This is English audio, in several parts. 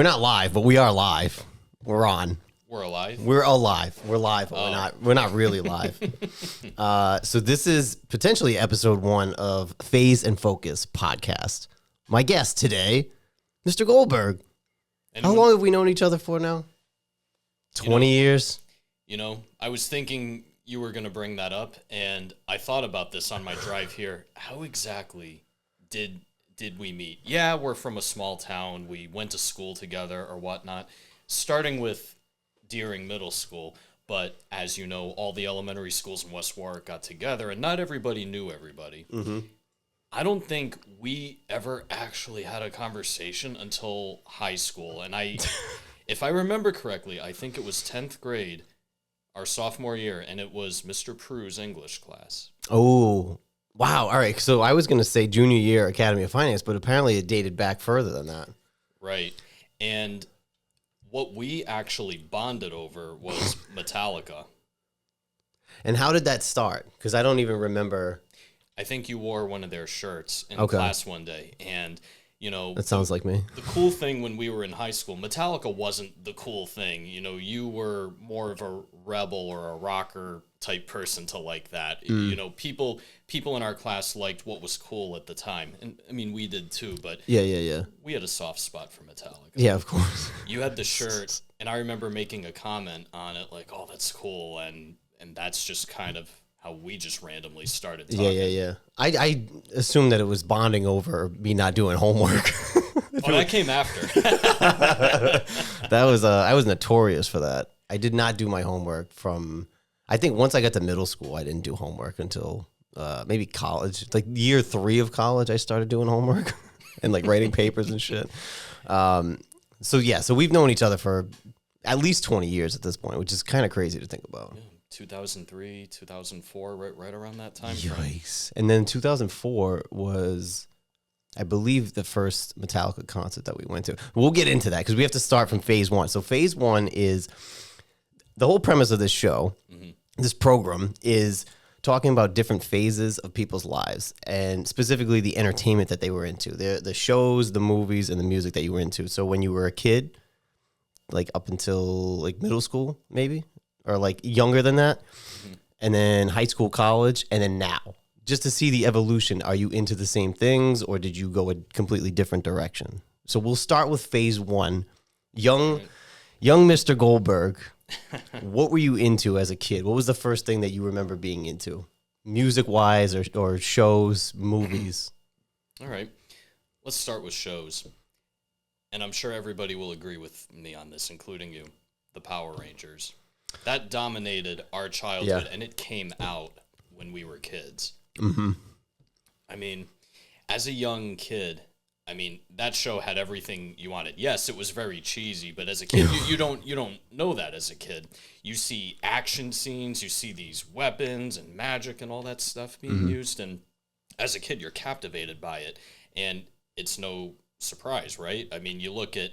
We're not live, but we are live. We're on. We're alive? We're alive. We're live, but we're not really live. So this is potentially episode 1 of Phase and Focus podcast. My guest today, Mr. Goldberg. How long have we known each other for now? 20 years? You know, I was thinking you were going to bring that up, and I thought about this on my drive here. How exactly did we meet? Yeah, we're from a small town. We went to school together or whatnot, starting with Deering Middle School. But as you know, all the elementary schools in West Warwick got together, and not everybody knew everybody. Mm-hmm. I don't think we ever actually had a conversation until high school. And if I remember correctly, I think it was 10th grade, our sophomore year, and it was Mr. Prue's English class. Oh, wow. All right. So I was going to say junior year Academy of Finance, but apparently it dated back further than that. Right. And what we actually bonded over was Metallica. And how did that start? Because I don't even remember. I think you wore one of their shirts in class one day. And, you know, that sounds like me. The cool thing when we were in high school, Metallica wasn't the cool thing. You know, you were more of a rebel or a rocker type person to like that. You know, people in our class liked what was cool at the time. And I mean, we did too, but yeah. We had a soft spot for Metallica. Yeah, of course. You had the shirt, and I remember making a comment on it like, oh, that's cool. And that's just kind of how we just randomly started talking. Yeah. I assumed that it was bonding over me not doing homework. Oh, that came after. I was notorious for that. I did not do my homework from, I think once I got to middle school, I didn't do homework until maybe college. Like year 3 of college, I started doing homework and like writing papers and shit. So we've known each other for at least 20 years at this point, which is kind of crazy to think about. Yeah. 2003, 2004, right around that time. Yikes. And then 2004 was, I believe, the first Metallica concert that we went to. We'll get into that because we have to start from phase 1. So phase 1 is the whole premise of this show, this program, is talking about different phases of people's lives and specifically the entertainment that they were into, the shows, the movies, and the music that you were into. So when you were a kid, like up until like middle school, maybe, or like younger than that, and then high school, college, and then now, just to see the evolution. Are you into the same things, or did you go a completely different direction? So we'll start with phase 1. Young Mr. Goldberg, what were you into as a kid? What was the first thing that you remember being into, music-wise or shows, movies? All right, let's start with shows. And I'm sure everybody will agree with me on this, including you, the Power Rangers. That dominated our childhood, and it came out when we were kids. Mm-hmm. I mean, as a young kid, that show had everything you wanted. Yes, it was very cheesy, but as a kid, you don't know that as a kid. You see action scenes, you see these weapons and magic and all that stuff being used, and as a kid, you're captivated by it, and it's no surprise, right? I mean, you look at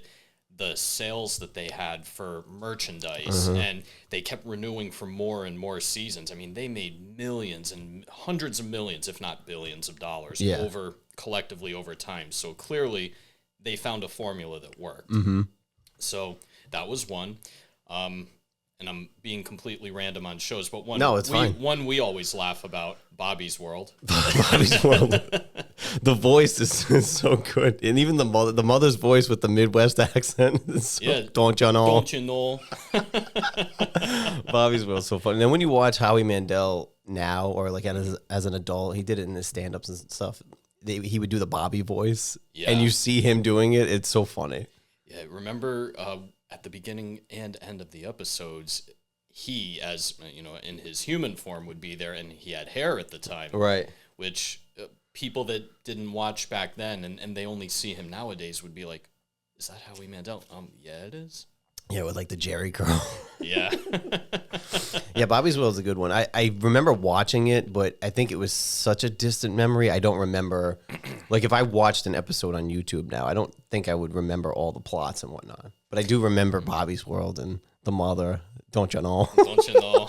the sales that they had for merchandise, and they kept renewing for more and more seasons. I mean, they made millions and hundreds of millions, if not billions of dollars collectively over time. So clearly they found a formula that worked. So that was one. And I'm being completely random on shows, but one we always laugh about, Bobby's World. Bobby's World. The voice is so good, and even the mother's voice with the Midwest accent. Don't you know? Don't you know? Bobby's World is so funny. And then when you watch Howie Mandel now, or like as an adult, he did it in his stand-ups and stuff. He would do the Bobby voice, and you see him doing it. It's so funny. Yeah, remember at the beginning and end of the episodes, he, as you know, in his human form, would be there, and he had hair at the time, right? Which people that didn't watch back then and they only see him nowadays would be like, "Is that Howie Mandel?" Yeah, it is. Yeah, with like the Jerry curl. Yeah. Yeah, Bobby's World is a good one. I remember watching it, but I think it was such a distant memory. I don't remember, like if I watched an episode on YouTube now, I don't think I would remember all the plots and whatnot. But I do remember Bobby's World and the mother, don't you know? Don't you know?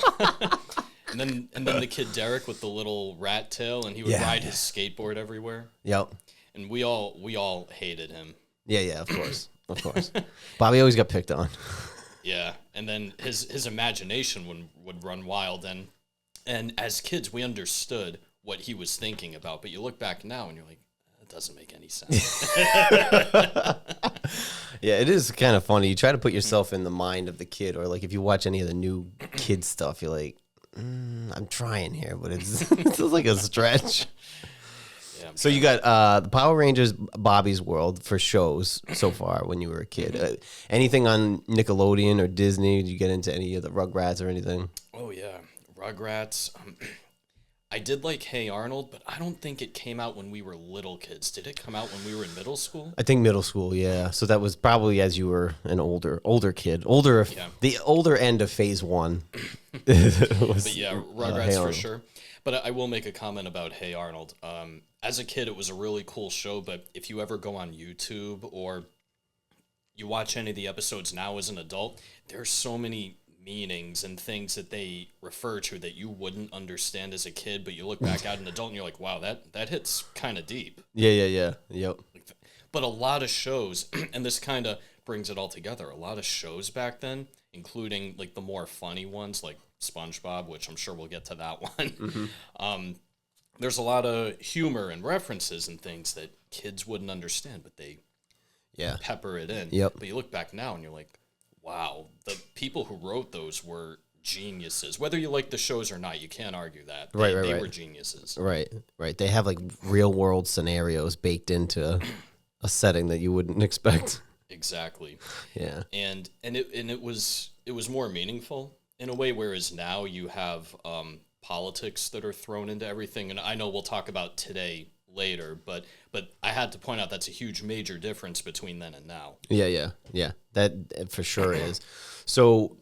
And then the kid Derek with the little rat tail, and he would ride his skateboard everywhere. Yep. And we all hated him. Yeah, of course. of course. Bobby always got picked on. Yeah, and then his imagination would run wild, and as kids we understood what he was thinking about, but you look back now and you're like, that doesn't make any sense. Yeah, it is kind of funny. You try to put yourself in the mind of the kid, or like if you watch any of the new kid stuff, you're like, I'm trying here, but it's like a stretch. Yeah, so you got the Power Rangers Bobby's World for shows so far when you were a kid. Anything on Nickelodeon or Disney? Did you get into any of the Rugrats or anything? Oh, yeah. Rugrats. I did like Hey Arnold, but I don't think it came out when we were little kids. Did it come out when we were in middle school? I think middle school, yeah. So that was probably as you were an older kid. The older end of phase one. But yeah, Rugrats for sure. But I will make a comment about Hey Arnold. As a kid, it was a really cool show, but if you ever go on YouTube or you watch any of the episodes now as an adult, there's so many meanings and things that they refer to that you wouldn't understand as a kid, but you look back at an adult and you're like, wow, that hits kind of deep. Yeah. Yep. But a lot of shows, and this kind of brings it all together, a lot of shows back then, including like the more funny ones like SpongeBob, which I'm sure we'll get to that one. Mm-hmm. There's a lot of humor and references and things that kids wouldn't understand, but they pepper it in. Yep. But you look back now and you're like, wow, the people who wrote those were geniuses. Whether you like the shows or not, you can't argue that. They were geniuses. Right. They have like real world scenarios baked into a setting that you wouldn't expect. Exactly. Yeah. And it was more meaningful in a way, whereas now you have politics that are thrown into everything. And I know we'll talk about today later, but I had to point out that's a huge major difference between then and now. Yeah. That for sure is. So,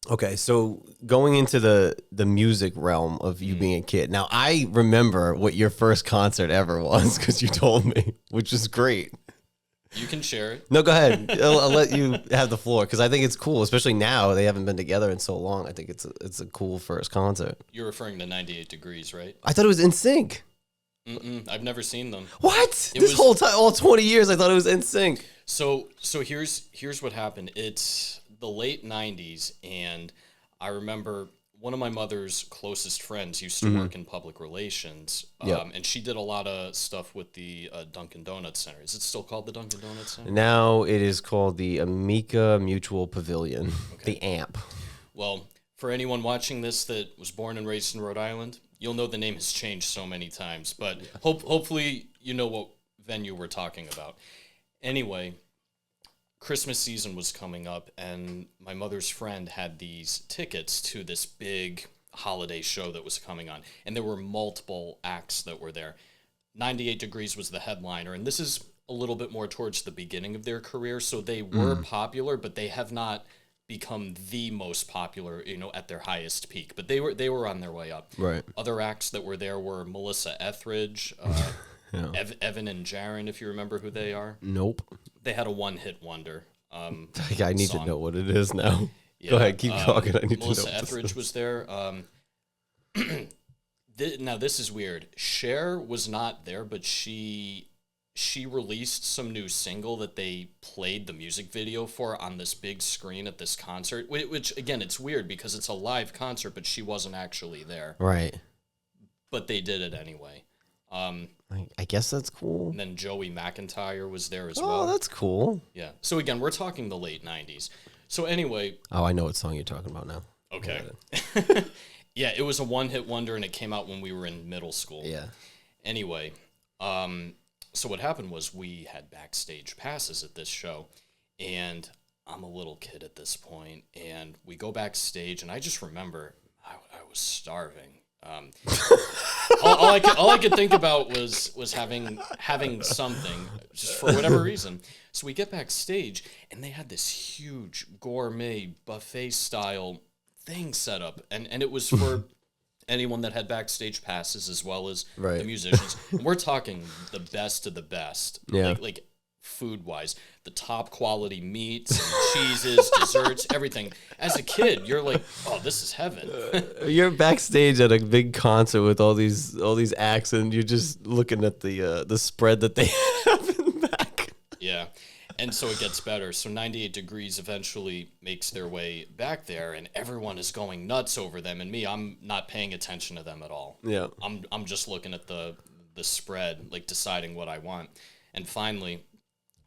okay, so going into the music realm of you being a kid. Now, I remember what your first concert ever was because you told me, which is great. You can share it. No, go ahead. I'll let you have the floor because I think it's cool, especially now they haven't been together in so long. I think it's a cool first concert. You're referring to 98 Degrees, right? I thought it was NSYNC. I've never seen them. What? Whole time, all 20 years, I thought it was NSYNC. So here's what happened. It's the late 90s, and I remember one of my mother's closest friends used to work in public relations, and she did a lot of stuff with the Dunkin' Donuts Center. Is it still called the Dunkin' Donuts Center? Now it is called the Amica Mutual Pavilion, the AMP. Well, for anyone watching this that was born and raised in Rhode Island, you'll know the name has changed so many times, but hopefully you know what venue we're talking about. Anyway, Christmas season was coming up, and my mother's friend had these tickets to this big holiday show that was coming on, and there were multiple acts that were there. 98 Degrees was the headliner, and this is a little bit more towards the beginning of their career, so they were popular, but they have not become the most popular, at their highest peak. But they were on their way up. Right. Other acts that were there were Melissa Etheridge, Evan and Jaron, if you remember who they are. Nope. They had a one-hit wonder. I need to know what it is now. Yeah, go ahead, keep talking. I need Melissa to know. Melissa Etheridge was there. Now this is weird. Cher was not there, but she released some new single that they played the music video for on this big screen at this concert, which again, it's weird because it's a live concert, but she wasn't actually there. Right. But they did it anyway. I guess that's cool. And then Joey McIntyre was there as well. Oh, that's cool. Yeah. So again, we're talking the late 90s. So anyway. Oh, I know what song you're talking about now. Okay. Yeah, it was a one-hit wonder, and it came out when we were in middle school. Yeah. Anyway, so what happened was we had backstage passes at this show, and I'm a little kid at this point, and we go backstage, and I just remember I was starving. All I could think about was having something just for whatever reason. So we get backstage, and they had this huge gourmet buffet style thing set up, and it was for anyone that had backstage passes as well as the musicians. And we're talking the best of the best, like food wise, the top quality meats, and cheeses, desserts, everything. As a kid, you're like, oh, this is heaven. You're backstage at a big concert with all these acts, and you're just looking at the spread that they have in the back. Yeah. And so it gets better. So 98 Degrees eventually makes their way back there, and everyone is going nuts over them. And me, I'm not paying attention to them at all. Yeah. I'm just looking at the spread, like deciding what I want. And finally,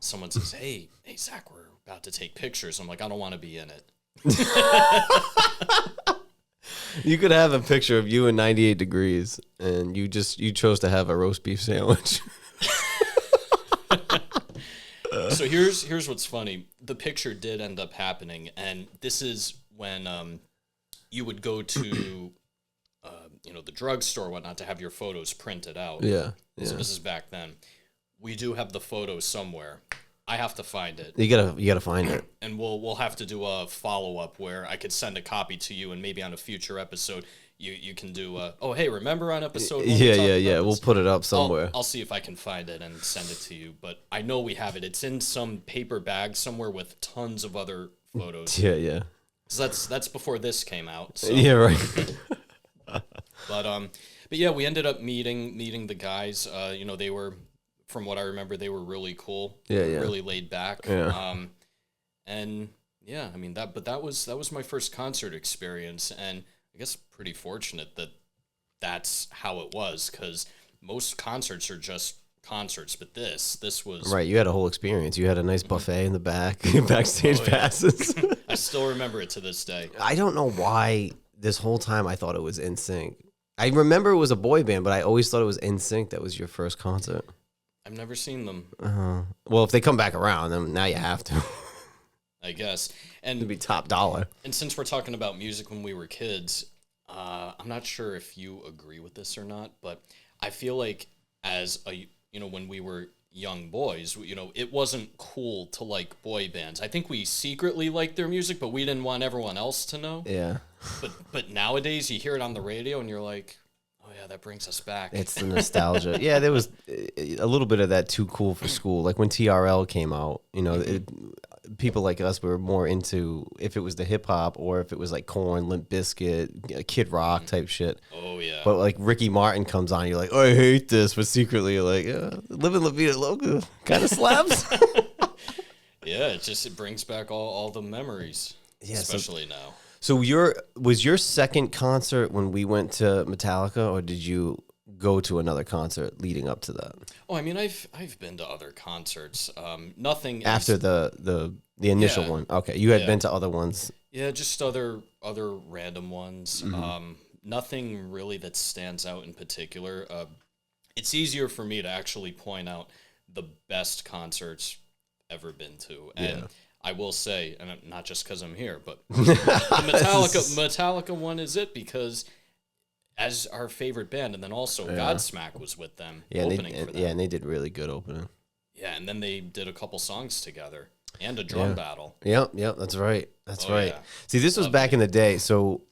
someone says, "Hey, Zach, we're about to take pictures." I'm like, "I don't want to be in it." You could have a picture of you in 98 Degrees, and you chose to have a roast beef sandwich. So here's what's funny. The picture did end up happening, and this is when you would go to the drugstore or whatnot to have your photos printed out. Yeah. So this is back then. We do have the photos somewhere. I have to find it. You gotta find it. And we'll have to do a follow-up where I could send a copy to you, and maybe on a future episode you can do hey, remember on episode 1 Yeah. We'll put it up somewhere. I'll see if I can find it and send it to you, but I know we have it. It's in some paper bag somewhere with tons of other photos. Yeah. So that's before this came out. So. Yeah, right. But yeah, we ended up meeting the guys. They were, from what I remember, they were really cool. Yeah. Really laid back. Yeah. And yeah, I mean that was my first concert experience, and I guess pretty fortunate that that's how it was, because most concerts are just concerts, but this was Right. You had a whole experience. You had a nice buffet in the back, backstage passes. I still remember it to this day. I don't know why this whole time I thought it was NSYNC. I remember it was a boy band, but I always thought it was NSYNC that was your first concert. I've never seen them. Well, if they come back around, then now you have to. I guess. It'd And be top dollar. and since we're talking about music when we were kids, I'm not sure if you agree with this or not, but I feel like when we were young boys, it wasn't cool to like boy bands. I think we secretly liked their music, but we didn't want everyone else to know. Yeah. But nowadays you hear it on the radio and you're like, oh yeah, that brings us back. It's the nostalgia. Yeah, there was a little bit of that too cool for school. Like when TRL came out, people like us were more into if it was the hip hop or if it was like Korn, Limp Bizkit, Kid Rock type shit. Oh yeah. But like Ricky Martin comes on, you're like, oh, I hate this, but secretly you're like, yeah, Living La Vida Loca kind of slaps. Yeah, it brings back all the memories, especially now. So was your second concert when we went to Metallica, or did you go to another concert leading up to that? Oh, I mean, I've been to other concerts. Nothing After the initial one. Okay, you had been to other ones. Yeah, just other random ones. Nothing really that stands out in particular. It's easier for me to actually point out the best concerts ever been to, and I will say, and not just because I'm here, but the Metallica one is it, because as our favorite band, and then also Godsmack was with them opening for them. Yeah, and they did really good opening. Yeah, and then they did a couple songs together and a drum battle. Yep, that's right. That's right. Yeah. See, this was back in the day, so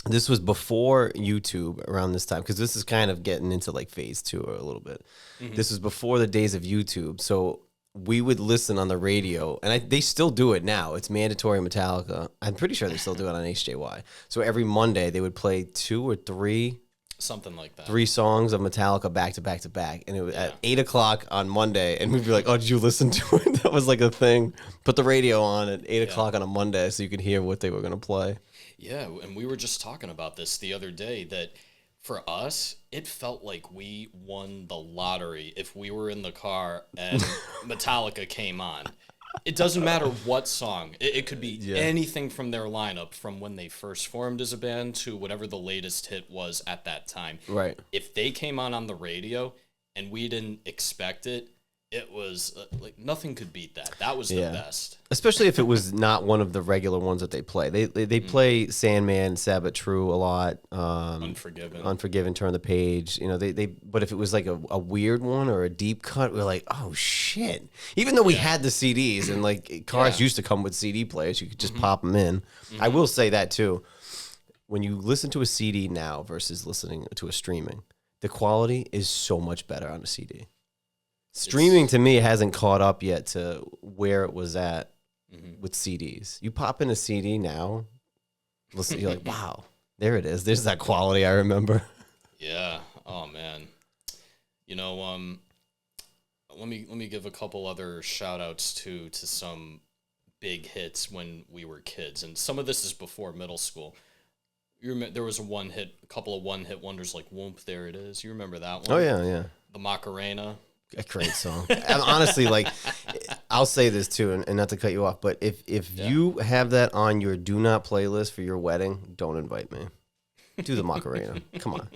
this was before YouTube around this time, because this is kind of getting into like phase 2 or a little bit. This was before the days of YouTube, so we would listen on the radio, and they still do it now. It's mandatory Metallica. I'm pretty sure they still do it on HJY. So every Monday they would play 2 or 3, something like that, 3 songs of Metallica back to back to back, and it was at 8:00 on Monday, and we'd be like, "Oh, did you listen to it?" That was like a thing. Put the radio on at 8:00 on a Monday so you could hear what they were gonna play. Yeah, and we were just talking about this the other day, that for us, it felt like we won the lottery if we were in the car and Metallica came on. It doesn't matter what song. It could be anything from their lineup, from when they first formed as a band to whatever the latest hit was at that time. Right. If they came on the radio and we didn't expect it, it was like nothing could beat that. That was the best. Especially if it was not one of the regular ones that they play. They play Sandman, Sabbath True a lot. Unforgiven, Turn the Page. But if it was like a weird one or a deep cut, we're like, oh shit. Even though we had the CDs and like cars used to come with CD players, you could just pop them in. I will say that too. When you listen to a CD now versus listening to a streaming, the quality is so much better on a CD. Streaming to me hasn't caught up yet to where it was at with CDs. You pop in a CD now, listen, you're like, wow, there it is. There's that quality I remember. Yeah. Oh man. let me give a couple other shout outs to some big hits when we were kids, and some of this is before middle school. You remember there was a couple of one-hit wonders like "Whoomp, There It Is." You remember that one? Oh yeah. The Macarena. A great song. And honestly, like, I'll say this too, and not to cut you off, but if you have that on your do not playlist for your wedding, don't invite me. Do the Macarena. Come on.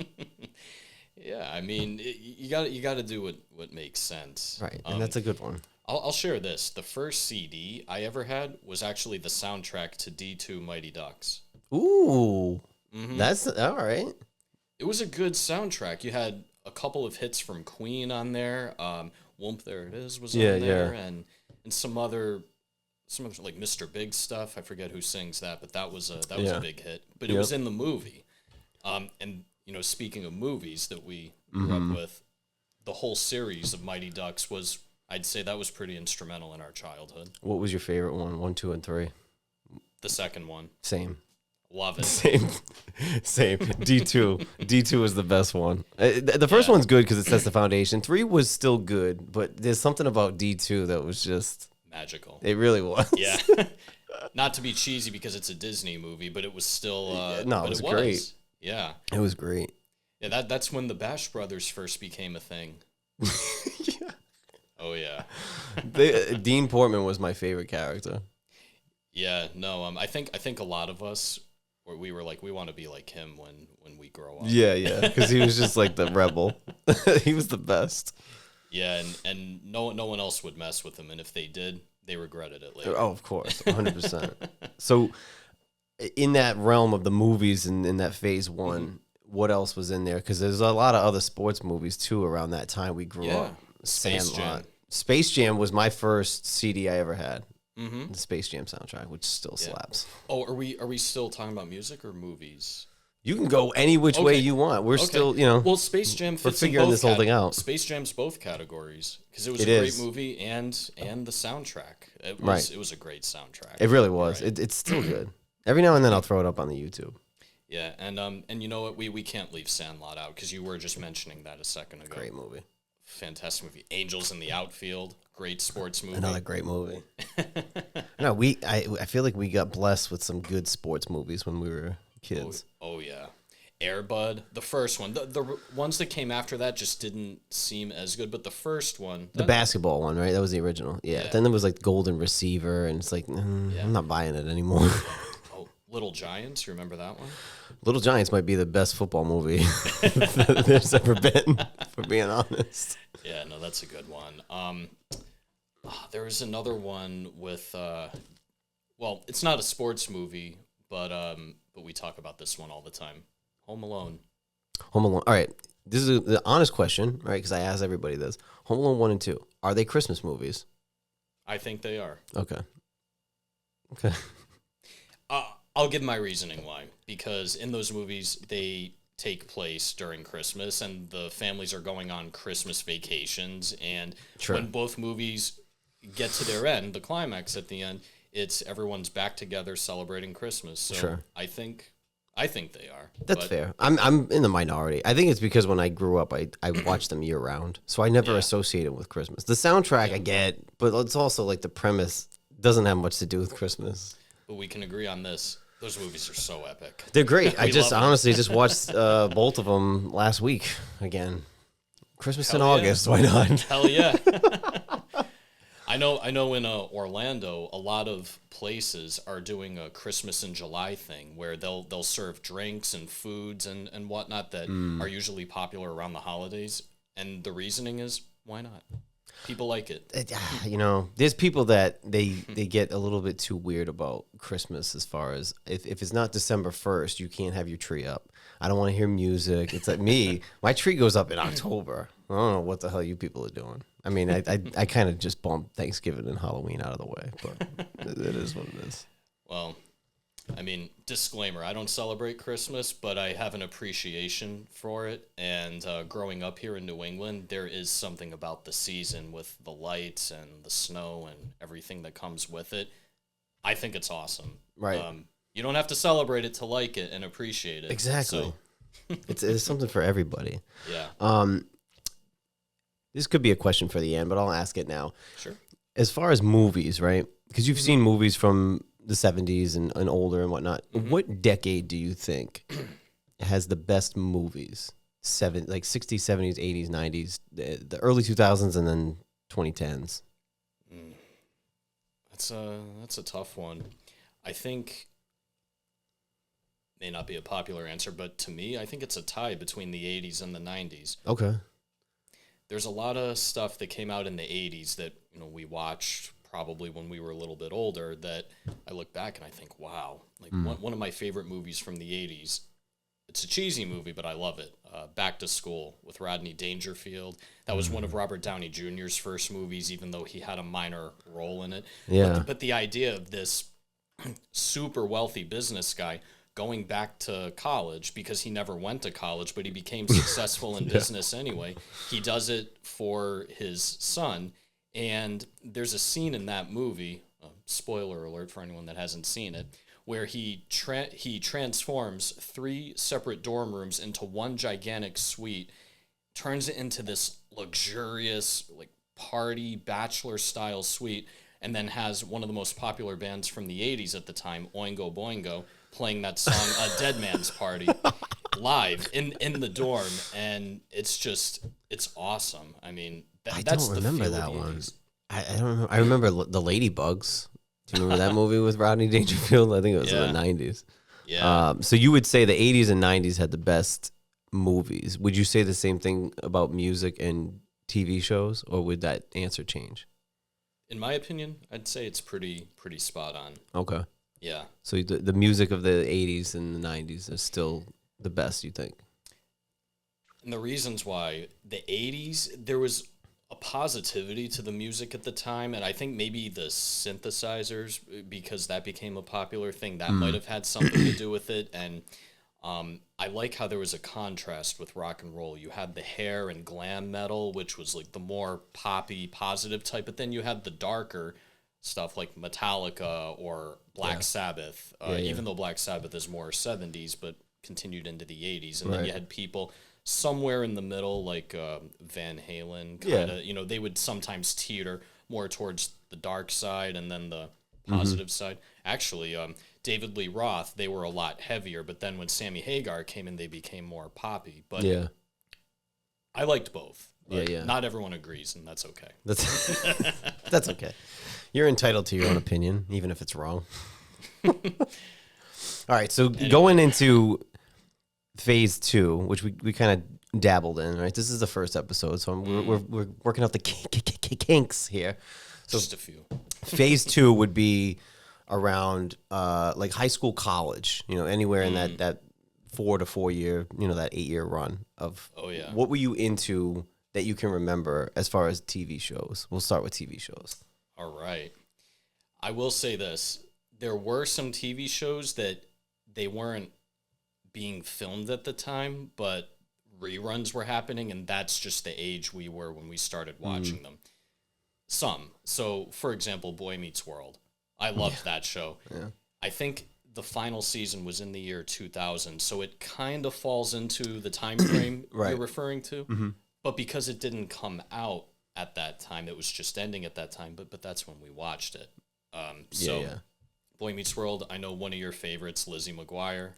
Yeah, I mean, you got to do what makes sense. Right, and that's a good one. I'll share this. The first CD I ever had was actually the soundtrack to D2 Mighty Ducks. Ooh, that's all right. It was a good soundtrack. You had a couple of hits from Queen on there. Whoomp, There It Is was on there, and some other like Mr. Big stuff. I forget who sings that, but that was a big hit. But it was in the movie. And you know, speaking of movies that we grew up with, the whole series of Mighty Ducks was, I'd say that was pretty instrumental in our childhood. What was your favorite one? 1, 2, and 3? The second one. Same. Love it. Same. D2. D2 was the best one. The first one's good because it sets the foundation. 3 was still good, but there's something about D2 that was just magical. It really was. Yeah. Not to be cheesy because it's a Disney movie, but it was still. No, it was great. Yeah. It was great. Yeah, that's when the Bash Brothers first became a thing. Yeah. Oh yeah. Dean Portman was my favorite character. Yeah, no, I think a lot of us, or we were like, we want to be like him when we grow up. Yeah, because he was just like the rebel. He was the best. Yeah, and no one else would mess with him, and if they did, they regretted it later. Oh, of course, 100%. So, in that realm of the movies and in that phase one, what else was in there? Because there's a lot of other sports movies too around that time we grew up. Space Jam. Space Jam was my first CD I ever had. The Space Jam soundtrack, which still slaps. Oh, are we still talking about music or movies? You can go any which way you want. We're still, Well, Space Jam fits we're figuring this whole thing out. Space Jam's both categories because it was a great movie and the soundtrack. It was a great soundtrack. It really was. Right. It's still good. Every now and then I'll throw it up on the YouTube. Yeah, and you know what? We can't leave Sandlot out because you were just mentioning that a second ago. Great movie. Fantastic movie. Angels in the Outfield. Great sports movie. Another great movie. No, I feel like we got blessed with some good sports movies when we were kids. Oh yeah. Air Bud, the first one. The ones that came after that just didn't seem as good, but the first one. The basketball one, right? That was the original. Yeah. Then there was like Golden Receiver, and it's like, I'm not buying it anymore. Oh, Little Giants, you remember that one? Little Giants might be the best football movie there's ever been, for being honest. Yeah, no, that's a good one. There was another one with, well, it's not a sports movie, but we talk about this one all the time. Home Alone. Home Alone. All right. This is the honest question, right? Because I ask everybody this. Home Alone 1 and 2. Are they Christmas movies? I think they are. Okay. I'll give my reasoning why. Because in those movies, they take place during Christmas, and the families are going on Christmas vacations. And when both movies get to their end, the climax at the end, it's everyone's back together celebrating Christmas. So I think they are. That's fair. I'm in the minority. I think it's because when I grew up, I watched them year round, so I never associated with Christmas. The soundtrack I get, but it's also like the premise doesn't have much to do with Christmas. But we can agree on this. Those movies are so epic. They're great. I just honestly just watched both of them last week again. Christmas in August. Why not? Hell yeah. I know in Orlando, a lot of places are doing a Christmas in July thing where they'll serve drinks and foods and whatnot that are usually popular around the holidays. And the reasoning is, why not? People like it. You know, there's people that they get a little bit too weird about Christmas as far as if it's not December 1st, you can't have your tree up. I don't want to hear music. It's like me. My tree goes up in October. I don't know what the hell you people are doing. I mean, I kind of just bump Thanksgiving and Halloween out of the way, but it is what it is. Well, I mean, disclaimer, I don't celebrate Christmas, but I have an appreciation for it. And growing up here in New England, there is something about the season with the lights and the snow and everything that comes with it. I think it's awesome. Right. You don't have to celebrate it to like it and appreciate it. Exactly. So. It's something for everybody. Yeah. This could be a question for the end, but I'll ask it now. Sure. As far as movies, right? Because you've seen movies from the 70s and older and whatnot. What decade do you think has the best movies? Like 60s, 70s, 80s, 90s, the early 2000s, and then 2010s. That's a tough one. I think may not be a popular answer, but to me, I think it's a tie between the 80s and the 90s. Okay. There's a lot of stuff that came out in the 80s that, we watched probably when we were a little bit older that I look back and I think, wow, like one of my favorite movies from the 80s. It's a cheesy movie, but I love it. Back to School with Rodney Dangerfield. That was one of Robert Downey Jr.'s first movies, even though he had a minor role in it. Yeah. But the idea of this super wealthy business guy going back to college because he never went to college, but he became successful in business anyway. He does it for his son. And there's a scene in that movie, spoiler alert for anyone that hasn't seen it, where he transforms 3 separate dorm rooms into one gigantic suite, turns it into this luxurious, like party bachelor style suite, and then has one of the most popular bands from the 80s at the time, Oingo Boingo, playing that song "A Dead Man's Party" live in the dorm, and it's awesome. I mean, I that's don't the remember feel that of the one. 80s. I don't remember. I remember the Ladybugs. Do you remember that movie with Rodney Dangerfield? I think it was in the 90s. Yeah. So you would say the 80s and 90s had the best movies. Would you say the same thing about music and TV shows, or would that answer change? In my opinion, I'd say it's pretty spot on. Okay. Yeah. So the music of the 80s and the 90s is still the best, you think? And the reasons why, the 80s, there was a positivity to the music at the time, and I think maybe the synthesizers, because that became a popular thing, that might have had something to do with it. And I like how there was a contrast with rock and roll. You had the hair and glam metal, which was like the more poppy, positive type, but then you had the darker stuff like Metallica or Black Sabbath, even though Black Sabbath is more 70s, but continued into the 80s. And then you had people somewhere in the middle, like Van Halen, kind of, they would sometimes teeter more towards the dark side and then the positive side. Actually, David Lee Roth, they were a lot heavier, but then when Sammy Hagar came in, they became more poppy. But I liked both. Not everyone agrees, and that's okay. That's okay. You're entitled to your own opinion, even if it's wrong. All right, so going into phase 2, which we kind of dabbled in, right? This is the first episode, so we're working out the kinks here. So just a few. Phase 2 would be around like high school, college, anywhere in that 4 to 4 year, that 8-year run of. Oh yeah. What were you into that you can remember as far as TV shows? We'll start with TV shows. All right. I will say this. There were some TV shows that they weren't being filmed at the time, but reruns were happening, and that's just the age we were when we started watching them. Some. So, for example, Boy Meets World. I loved that show. Yeah. I think the final season was in the year 2000, so it kind of falls into the time frame you're referring to. Mm-hmm. But because it didn't come out at that time, it was just ending at that time, but that's when we watched it. Boy Meets World, I know one of your favorites, Lizzie McGuire.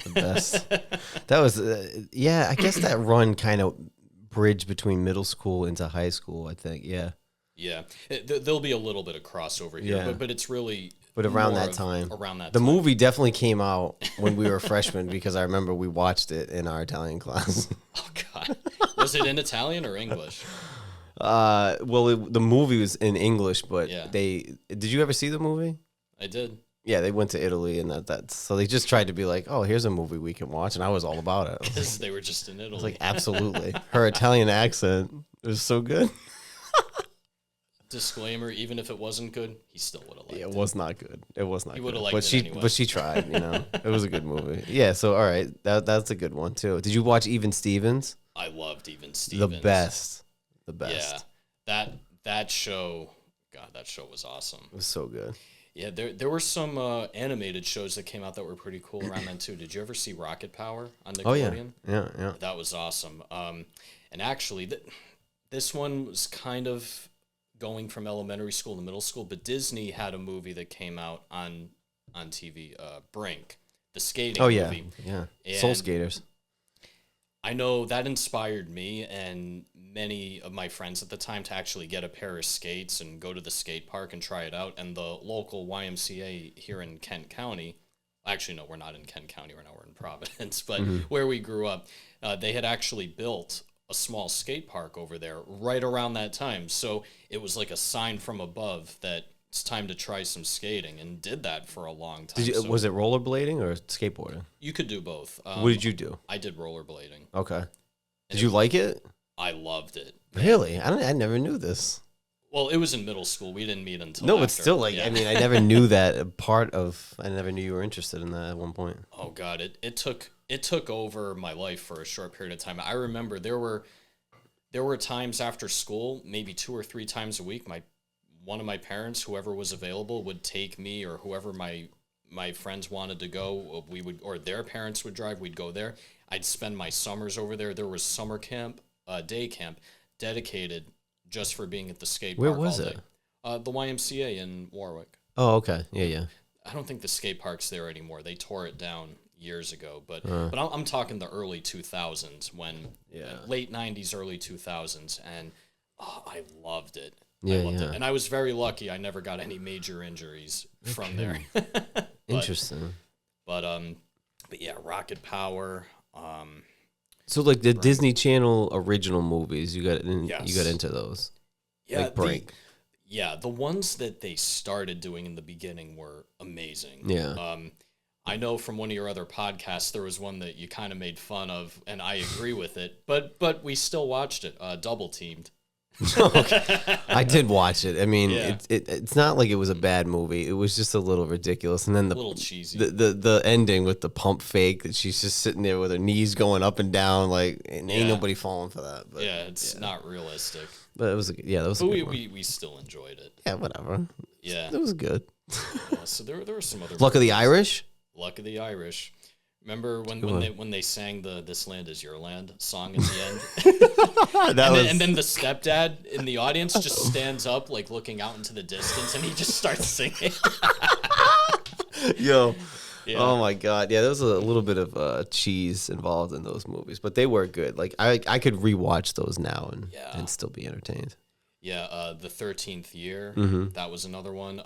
The best. That was, I guess that run kind of bridged between middle school into high school, I think, yeah. Yeah, there'll be a little bit of crossover here, but it's really... But around that time. The movie definitely came out when we were freshmen because I remember we watched it in our Italian class. Oh, God. Was it in Italian or English? The movie was in English, but did you ever see the movie? I did. Yeah, they went to Italy, and so they just tried to be like, oh, here's a movie we can watch, and I was all about it. Because they were just in Italy. I was like, absolutely. Her Italian accent was so good. Disclaimer, even if it wasn't good, he still would have liked it. It was not good. It was not good. He would have liked it anyway. But she tried, It was a good movie. Yeah, so, all right, that's a good one, too. Did you watch Even Stevens? I loved Even Stevens. The best. Yeah, that show, God, that show was awesome. It was so good. Yeah, there were some animated shows that came out that were pretty cool around then, too. Did you ever see Rocket Power on Nickelodeon? Oh, yeah. Yeah. That was awesome. And actually, This one was kind of going from elementary school to middle school, but Disney had a movie that came out on TV, Brink, the skating movie. Yeah. And Soul Skaters. I know that inspired me and many of my friends at the time to actually get a pair of skates and go to the skate park and try it out. And the local YMCA here in Kent County, actually, no, we're not in Kent County right now, we're in Providence, but where we grew up, they had actually built a small skate park over there right around that time. So it was like a sign from above that it's time to try some skating, and did that for a long time. So was it rollerblading or skateboarding? You could do both. What did you do? I did rollerblading. Okay. Did you like it? I loved it. Really? I never knew this. Well, it was in middle school. We didn't meet until No, after. but still, like, Yeah. I mean, I never knew that part of. I never knew you were interested in that at one point. Oh God, it took over my life for a short period of time. I remember there were times after school, maybe 2 or 3 times a week, one of my parents, whoever was available, would take me, or whoever my friends wanted to go. We would, or their parents would drive. We'd go there. I'd spend my summers over there. There was summer camp, day camp, dedicated just for being at the skate Where park. was all it? day. The YMCA in Warwick. Oh, okay. Yeah. I don't think the skate park's there anymore. They tore it down years ago. But I'm talking the early 2000s, when late 90s, early 2000s, and I loved it. I loved it. And I was very lucky. I never got any major injuries from there. Interesting. But yeah, Rocket Power. So like the Disney Channel original movies, you got Yes. into those. Yeah, like Brink. the ones that they started doing in the beginning were amazing. Yeah. I know from one of your other podcasts there was one that you kind of made fun of, and I agree with it. But we still watched it. Double Teamed. I did watch it. I mean, Yeah. it's not like it was a bad movie. It was just a little ridiculous, and then A little cheesy. the ending with the pump fake that she's just sitting there with her knees going up and down, like, and ain't nobody falling for that. But, yeah, it's not realistic. but it was that was. But a good one. we still enjoyed it. Yeah, whatever. Yeah. It was good. So there were some other Luck of the Irish. Luck of the Irish. Remember when they sang the "This Land Is Your Land" song at the end? And then the stepdad in the audience just stands up, like, looking out into the distance, and he just starts singing. Yo. Yeah. Oh my God. Yeah, there was a little bit of cheese involved in those movies, but they were good. Like I could rewatch those now and still be entertained. Yeah, the 13th Year, Mm-hmm. that was another one.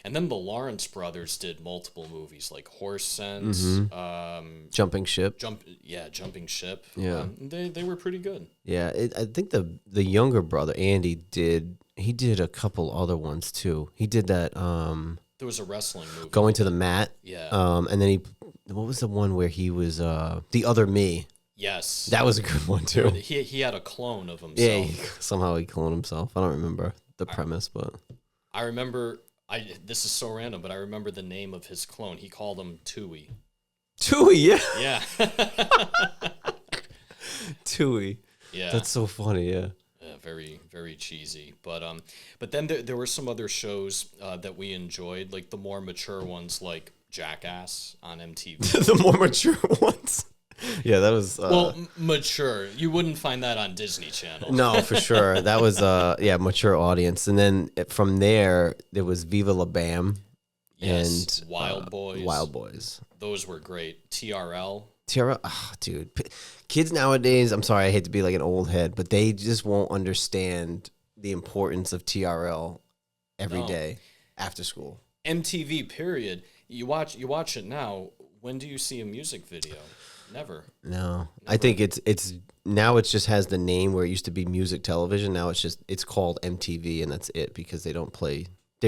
And then the Lawrence brothers did multiple movies, like Horse Sense, Mm-hmm. Jumping Ship. Jumping Ship. Yeah. They were pretty good. Yeah, I think the younger brother Andy did a couple other ones too. He did that There was a wrestling movie. Going to the Mat. Yeah. And then what was the one where he was The Other Me? Yes. That was a good one too. He had a clone of himself. Yeah, somehow he cloned himself. I don't remember the premise, but I remember. This is so random, but I remember the name of his clone. He called him Tui. Tui, yeah. Yeah. Tui. Yeah. That's so funny, yeah. Very, very cheesy. But then there were some other shows that we enjoyed, like the more mature ones, like Jackass on MTV. The more mature ones. Yeah, that was mature. You wouldn't find that on Disney Channel. No, for sure. That was mature audience. And then from there was Viva La Bam. Yes, And Wild Boys. Wild Boys. Those were great. TRL. Dude. Kids nowadays, I'm sorry, I hate to be like an old head, but they just won't understand the importance of TRL every day after school. MTV, period. You watch it now. When do you see a music video? Never. No. I think it's now it just has the name where it used to be music television. Now it's called MTV, and that's it, because they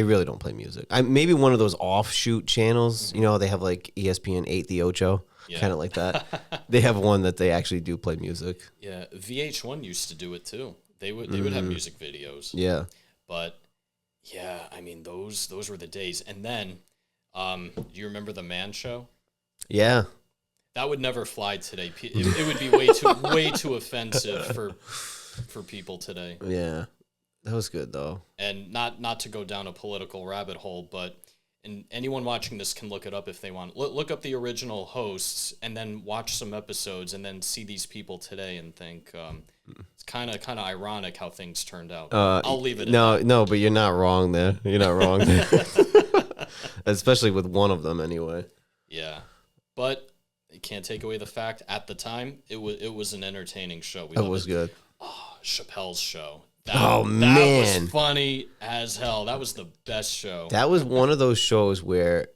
really don't play music. Maybe one of those offshoot channels, they have like ESPN 8 The Ocho, kind of like that. They have one that they actually do play music. Yeah, VH1 used to do it too. They would have music videos. Yeah. But yeah, I mean those were the days. And then do you remember the Man Show? Yeah. That would never fly today. It would be way too offensive for people today. Yeah. That was good though. And not to go down a political rabbit hole, but and anyone watching this can look it up if they want. Look up the original hosts and then watch some episodes and then see these people today and think it's kind of ironic how things turned out. I'll leave it. No, but you're not wrong there. You're not wrong there. Especially with one of them, anyway. Yeah, but you can't take away the fact at the time it was an entertaining show. It was good. Oh, Chappelle's Show. Man, that was funny as hell. That was the best show. That was one of those shows where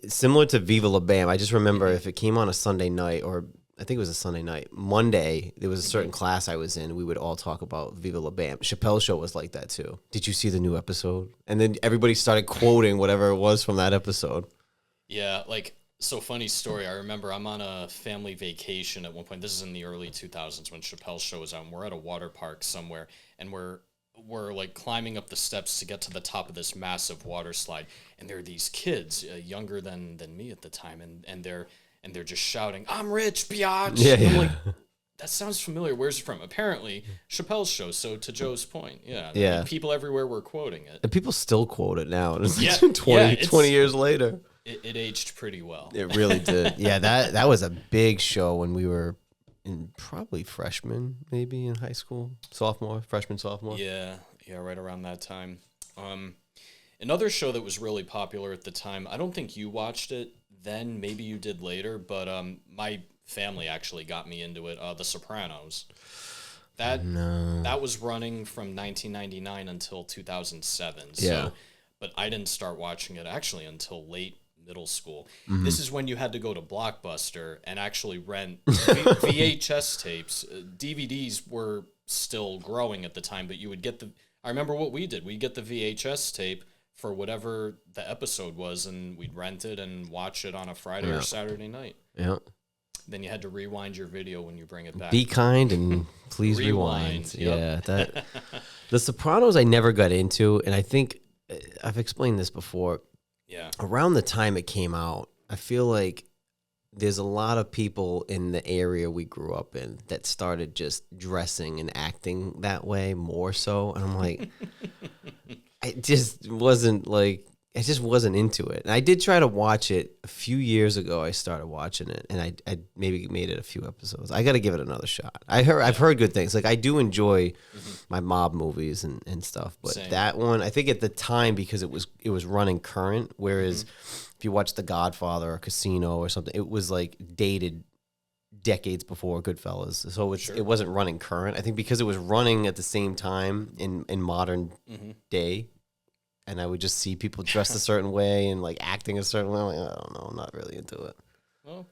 similar to Viva La Bam. I just remember if it came on a Sunday night, or I think it was a Sunday night, Monday, there was a certain class I was in. We would all talk about Viva La Bam. Chappelle's Show was like that too. Did you see the new episode? And then everybody started quoting whatever it was from that episode. Yeah, like, so funny story. I remember I'm on a family vacation at one point. This is in the early 2000s when Chappelle's Show was on. We're at a water park somewhere, and we're like climbing up the steps to get to the top of this massive water slide. And there are these kids, younger than me at the time, and they're just shouting, "I'm rich, biatch!" Yeah, I'm like, that sounds familiar. Where's it from? Apparently, Chappelle's Show. So to Joe's point, I mean, people everywhere were quoting it. And people still quote it now. It's like 20 years later. It aged pretty well. It really did. Yeah, that was a big show when we were in probably freshman, maybe in high school, freshman, sophomore. Yeah, right around that time. Another show that was really popular at the time, I don't think you watched it then, maybe you did later, but my family actually got me into it, The Sopranos. That was running from 1999 until 2007. Yeah. So, but I didn't start watching it actually until late middle school. Mm-hmm. This is when you had to go to Blockbuster and actually rent VHS tapes. DVDs were still growing at the time, but you would get I remember what we did. We'd get the VHS tape for whatever the episode was, and we'd rent it and watch it on a Friday or Saturday night. Yeah. Then you had to rewind your video when you bring it back. Be kind and please rewind. Yep. Yeah. The Sopranos I never got into, and I think I've explained this before. Yeah. Around the time it came out, I feel like there's a lot of people in the area we grew up in that started just dressing and acting that way more so. And I'm like, I just wasn't into it. And I did try to watch it a few years ago. I started watching it, and I maybe made it a few episodes. I got to give it another shot. I've heard good things. Like, I do enjoy my mob movies and stuff, but that one, I think at the time, because it was running current, whereas if you watch The Godfather or Casino or something, it was like dated decades before Goodfellas. So it wasn't running current. I think because it was running at the same time in modern day, and I would just see people dressed a certain way and like acting a certain way. I'm like, I don't know, I'm not really into it. Well,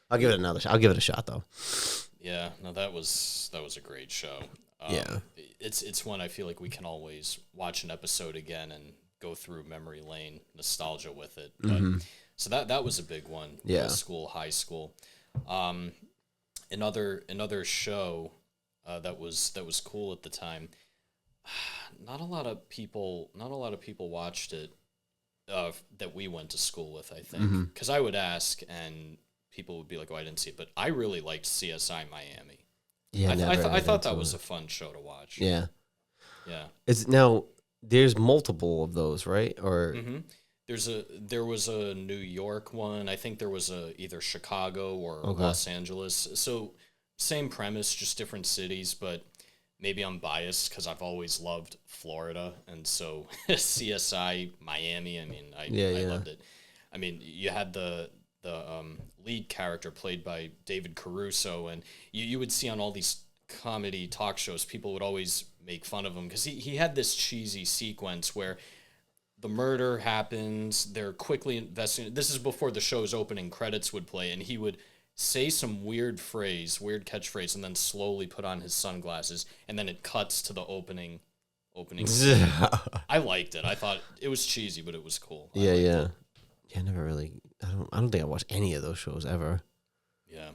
I'll give it another shot. I'll give it a shot though. Yeah, no, that was a great show. It's one I feel like we can always watch an episode again and go through memory lane, nostalgia with it. But, so that was a big one. Yeah, middle school, high school. Another show that was cool at the time. Not a lot of people watched it that we went to school with, I think. Because I would ask, and people would be like, "Oh, I didn't see it." But I really liked CSI Miami. Yeah, I thought that was a fun show to watch. Yeah. Yeah. There's multiple of those, right? Or there was a New York one. I think there was either Chicago or Los Angeles. So same premise, just different cities, but maybe I'm biased because I've always loved Florida, and so CSI Miami. I mean, I loved it. I mean, you had the lead character played by David Caruso, and you would see on all these comedy talk shows, people would always make fun of him because he had this cheesy sequence where the murder happens, they're quickly investigating. This is before the show's opening credits would play, and he would say some weird catchphrase, and then slowly put on his sunglasses, and then it cuts to the opening scene. I liked it. I thought it was cheesy, but it was cool. Yeah, I never really. I don't think I watched any of those shows ever. Yeah,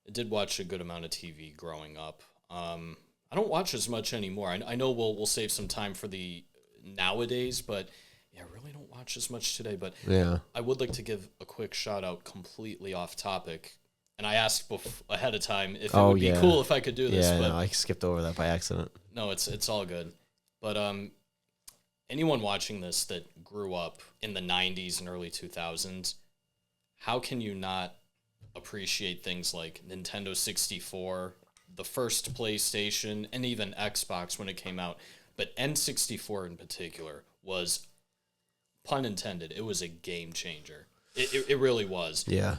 I did watch a good amount of TV growing up. I don't watch as much anymore. I know we'll save some time for the nowadays, but yeah, I really don't watch as much today. But yeah, I would like to give a quick shout out, completely off topic. And I asked ahead of time if it would be cool if I could do this. Yeah, but no, I skipped over that by accident. No, it's all good. But anyone watching this that grew up in the 90s and early 2000s, how can you not appreciate things like Nintendo 64, the first PlayStation, and even Xbox when it came out? But N64 in particular was, pun intended, it was a game changer. It really was. Yeah.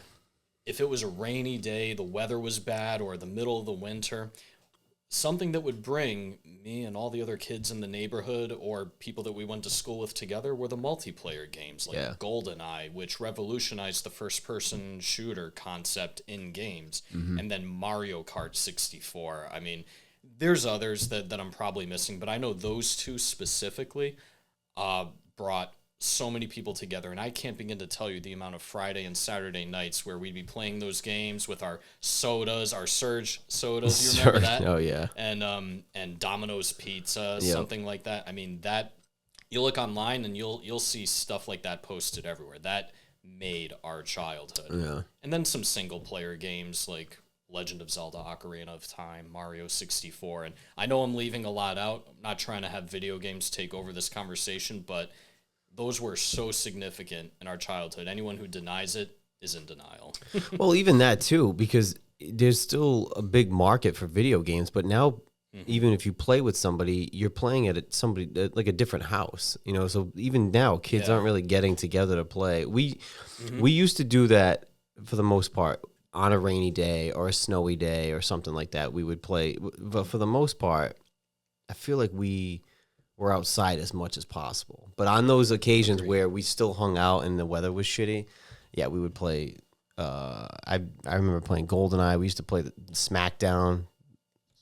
If it was a rainy day, the weather was bad, or the middle of the winter, something that would bring me and all the other kids in the neighborhood or people that we went to school with together were the multiplayer games like GoldenEye, which revolutionized the first-person shooter concept in games, and then Mario Kart 64. I mean, there's others that I'm probably missing, but I know those two specifically brought so many people together, and I can't begin to tell you the amount of Friday and Saturday nights where we'd be playing those games with our sodas, our Surge sodas. You remember that? Oh yeah. And Domino's Pizza, something like that. I mean, that you look online and you'll see stuff like that posted everywhere. That made our childhood. Yeah. And then some single player games like Legend of Zelda: Ocarina of Time, Mario 64, and I know I'm leaving a lot out. I'm not trying to have video games take over this conversation, but those were so significant in our childhood. Anyone who denies it is in denial. Well, even that too, because there's still a big market for video games, but now even if you play with somebody, you're playing at like a different house, you know. So even now, kids aren't really getting together to play. We used to do that for the most part on a rainy day or a snowy day or something like that. We would play, but for the most part, I feel like we're outside as much as possible. But on those occasions where we still hung out and the weather was shitty, yeah, we would play. I remember playing GoldenEye. We used to play the SmackDown.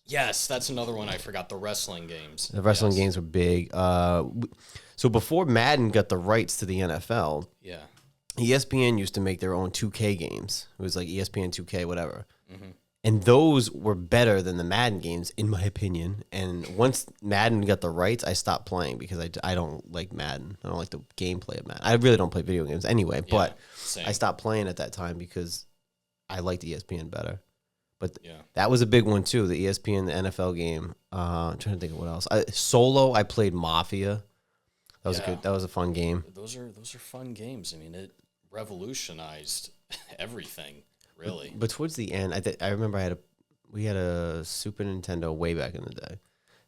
Yes, that's another one I forgot. The wrestling games. The wrestling games were big. So before Madden got the rights to the NFL, ESPN used to make their own 2K games. It was like ESPN 2K, whatever. And those were better than the Madden games, in my opinion. And once Madden got the rights, I stopped playing because I don't like Madden. I don't like the gameplay of Madden. I really don't play video games anyway, but same. I stopped playing at that time because I liked ESPN better. But that was a big one, too, the ESPN, the NFL game. I'm trying to think of what else. Solo, I played Mafia. That was that was a fun game. Those are fun games. I mean, it revolutionized everything. Really, but towards the end, I remember we had a Super Nintendo way back in the day.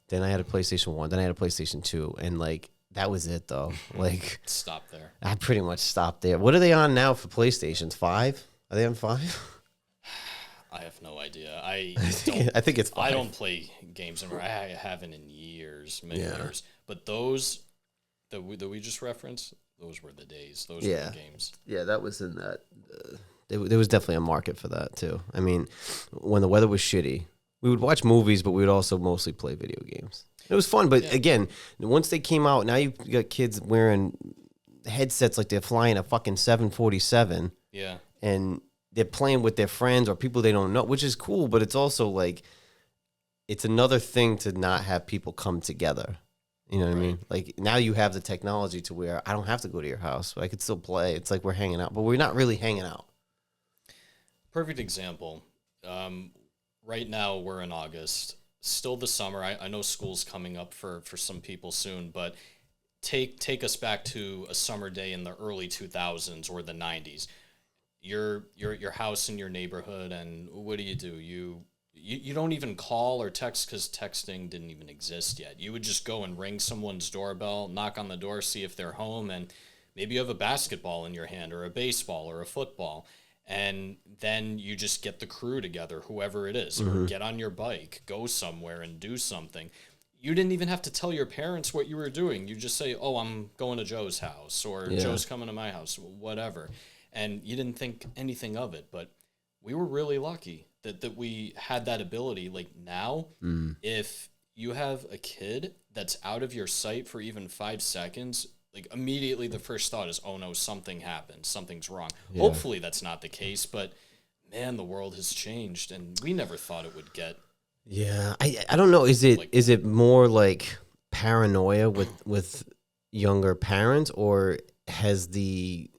Then I had a PlayStation 1. Then I had a PlayStation 2, and like that was it though. Like stop there. I pretty much stopped there. What are they on now for PlayStations? 5? Are they on 5? I have no idea. I think it's 5. I don't play games anymore. I haven't in years, many years. But those that we just referenced, those were the days. Those were the games. Yeah, that was in that. There was definitely a market for that, too. I mean, when the weather was shitty, we would watch movies, but we would also mostly play video games. It was fun, but again, once they came out, now you've got kids wearing headsets like they're flying a fucking 747. Yeah. And they're playing with their friends or people they don't know, which is cool, but it's also like, it's another thing to not have people come together. You know what I mean? Like, now you have the technology to where I don't have to go to your house, but I could still play. It's like we're hanging out, but we're not really hanging out. Perfect example. Right now we're in August, still the summer. I know school's coming up for some people soon, but take us back to a summer day in the early 2000s or the 90s. Your house in your neighborhood, and what do? You don't even call or text because texting didn't even exist yet. You would just go and ring someone's doorbell, knock on the door, see if they're home, and maybe you have a basketball in your hand or a baseball or a football. And then you just get the crew together, whoever it is, or get on your bike, go somewhere and do something. You didn't even have to tell your parents what you were doing. You just say, oh, I'm going to Joe's house, or Joe's coming to my house, whatever. And you didn't think anything of it. But we were really lucky that we had that ability. Like now, if you have a kid that's out of your sight for even 5 seconds, like immediately the first thought is, oh no, something happened. Something's wrong. Yeah. Hopefully that's not the case, but man, the world has changed and we never thought it would get. Yeah. I don't know. Is it more like paranoia with younger parents, or has the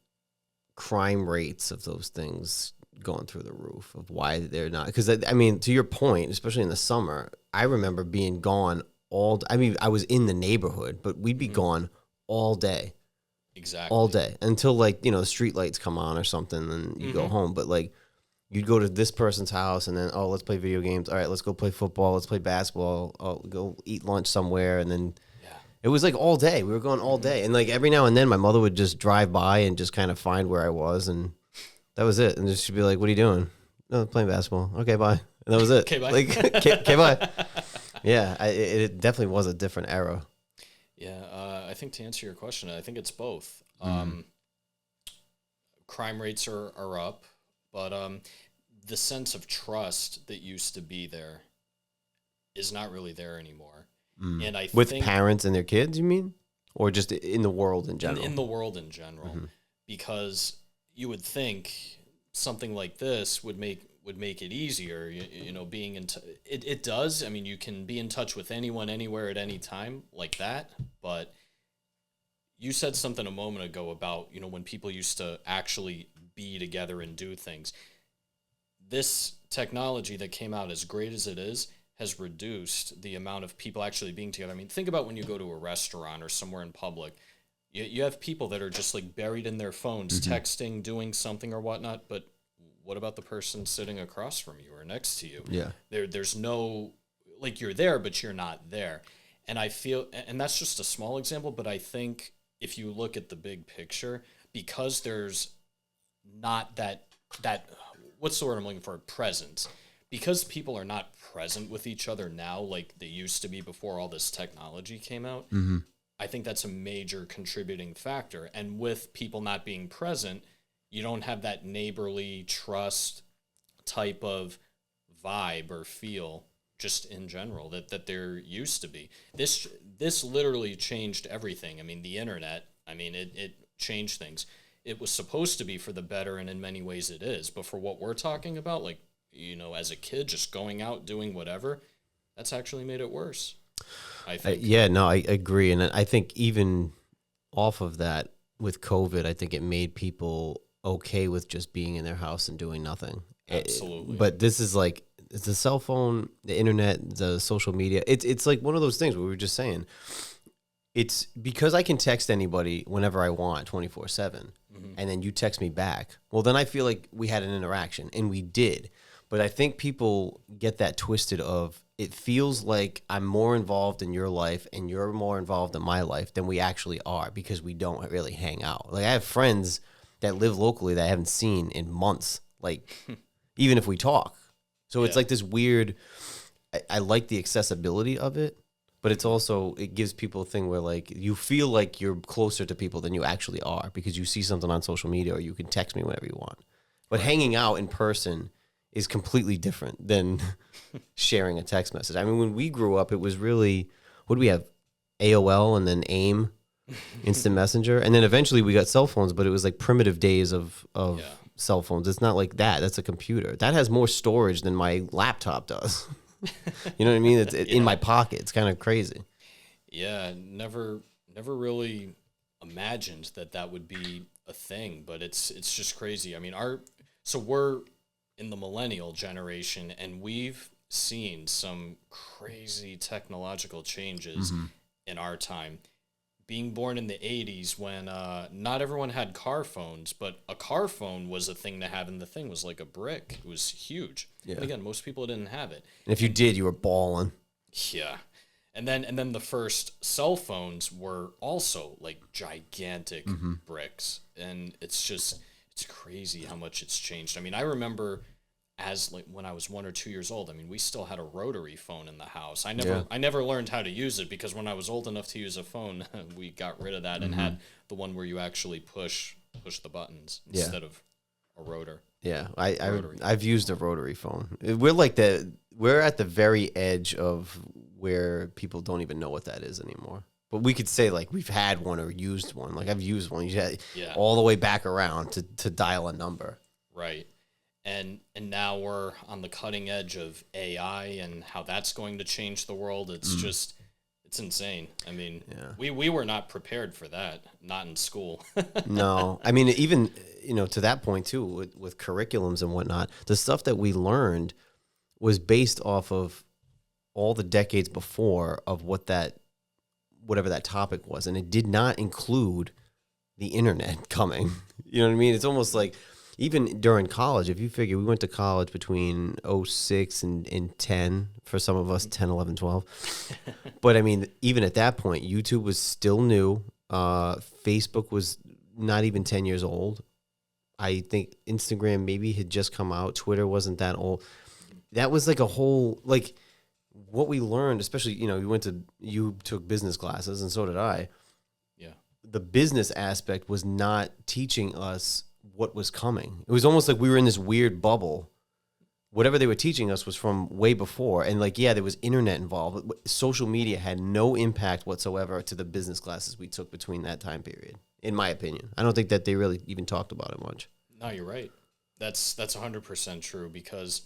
crime rates of those things gone through the roof of why they're not? Because I mean, to your point, especially in the summer, I remember being gone I was in the neighborhood, but we'd be gone all day. Exactly. All day until like, the street lights come on or something and you go home. But like you'd go to this person's house and then, oh, let's play video games. All right, let's go play football. Let's play basketball. Oh, go eat lunch somewhere. And then it was like all day. We were going all day. And like every now and then my mother would just drive by and just kind of find where I was. And that was it. And she'd be like, what are you doing? No, playing basketball. Okay, bye. And that was it. Okay, bye. Like, okay, bye. Yeah, it definitely was a different era. Yeah, I think to answer your question, I think it's both. Crime rates are up, but the sense of trust that used to be there is not really there anymore. And I With think parents and their kids, you mean? Or just in the world in general? in the world in general, because you would think something like this would make it easier, being it does. I mean, you can be in touch with anyone, anywhere, at any time like that. But you said something a moment ago about, when people used to actually be together and do things. This technology that came out, as great as it is, has reduced the amount of people actually being together. I mean, think about when you go to a restaurant or somewhere in public. You have people that are just like buried in their phones, texting, doing something or whatnot, but what about the person sitting across from you or next to you? Yeah. There's no, like, you're there, but you're not there. And I feel, and that's just a small example, but I think if you look at the big picture, because there's not that what's the word I'm looking for? Presence. Because people are not present with each other now like they used to be before all this technology came out, I think that's a major contributing factor. And with people not being present, you don't have that neighborly trust type of vibe or feel just in general that there used to be. This literally changed everything. I mean, the internet, it changed things. It was supposed to be for the better, and in many ways it is. But for what we're talking about, like, as a kid, just going out, doing whatever, that's actually made it worse, I think. I agree. And I think even off of that, with COVID, I think it made people okay with just being in their house and doing nothing. Absolutely. But this is like, it's the cell phone, the internet, the social media. It's like one of those things we were just saying. It's because I can text anybody whenever I want 24/7, and then you text me back. Well, then I feel like we had an interaction, and we did. But I think people get that twisted of, it feels like I'm more involved in your life and you're more involved in my life than we actually are, because we don't really hang out. Like, I have friends that live locally that I haven't seen in months, like even if we talk. So it's like this weird, I like the accessibility of it, but it's also, it gives people a thing where like you feel like you're closer to people than you actually are because you see something on social media or you can text me whenever you want. But hanging out in person is completely different than sharing a text message. I mean, when we grew up, it was really, what do we have? AOL and then AIM, Instant Messenger. And then eventually we got cell phones, but it was like primitive days of cell phones. It's not like that. That's a computer. That has more storage than my laptop does. You know what I mean? It's in my pocket. It's kind of crazy. Yeah, never really imagined that would be a thing, but it's just crazy. I mean, so we're in the millennial generation, and we've seen some crazy technological changes in our time. Being born in the 80s when not everyone had car phones, but a car phone was a thing to have, and the thing was like a brick. It was huge. Yeah. And again, most people didn't have it. And if you did, you were balling. Yeah. And then the first cell phones were also like gigantic bricks. And it's crazy how much it's changed. I mean, I remember when I was 1 or 2 years old, I mean, we still had a rotary phone in the house. I never learned how to use it, because when I was old enough to use a phone, we got rid of that and had the one where you actually push the buttons instead of a rotor. Yeah, I've used a rotary phone. We're at the very edge of where people don't even know what that is anymore. But we could say like we've had one or used one. Like I've used one. All the way back around to dial a number. Right. And now we're on the cutting edge of AI and how that's going to change the world. It's just, it's insane. I mean, we were not prepared for that, not in school. No. I mean, even, to that point too, with curriculums and whatnot, the stuff that we learned was based off of all the decades before of what that whatever that topic was, and it did not include the internet coming. You know what I mean? It's almost like even during college, if you figure we went to college between '06 and 10, for some of us, 10, 11, 12. But I mean, even at that point, YouTube was still new. Facebook was not even 10 years old. I think Instagram maybe had just come out. Twitter wasn't that old. That was like a whole, like what we learned, especially, you took business classes and so did I. Yeah. The business aspect was not teaching us what was coming. It was almost like we were in this weird bubble. Whatever they were teaching us was from way before. And like, yeah, there was internet involved. But social media had no impact whatsoever to the business classes we took between that time period, in my opinion. I don't think that they really even talked about it much. No, you're right. That's 100% true, because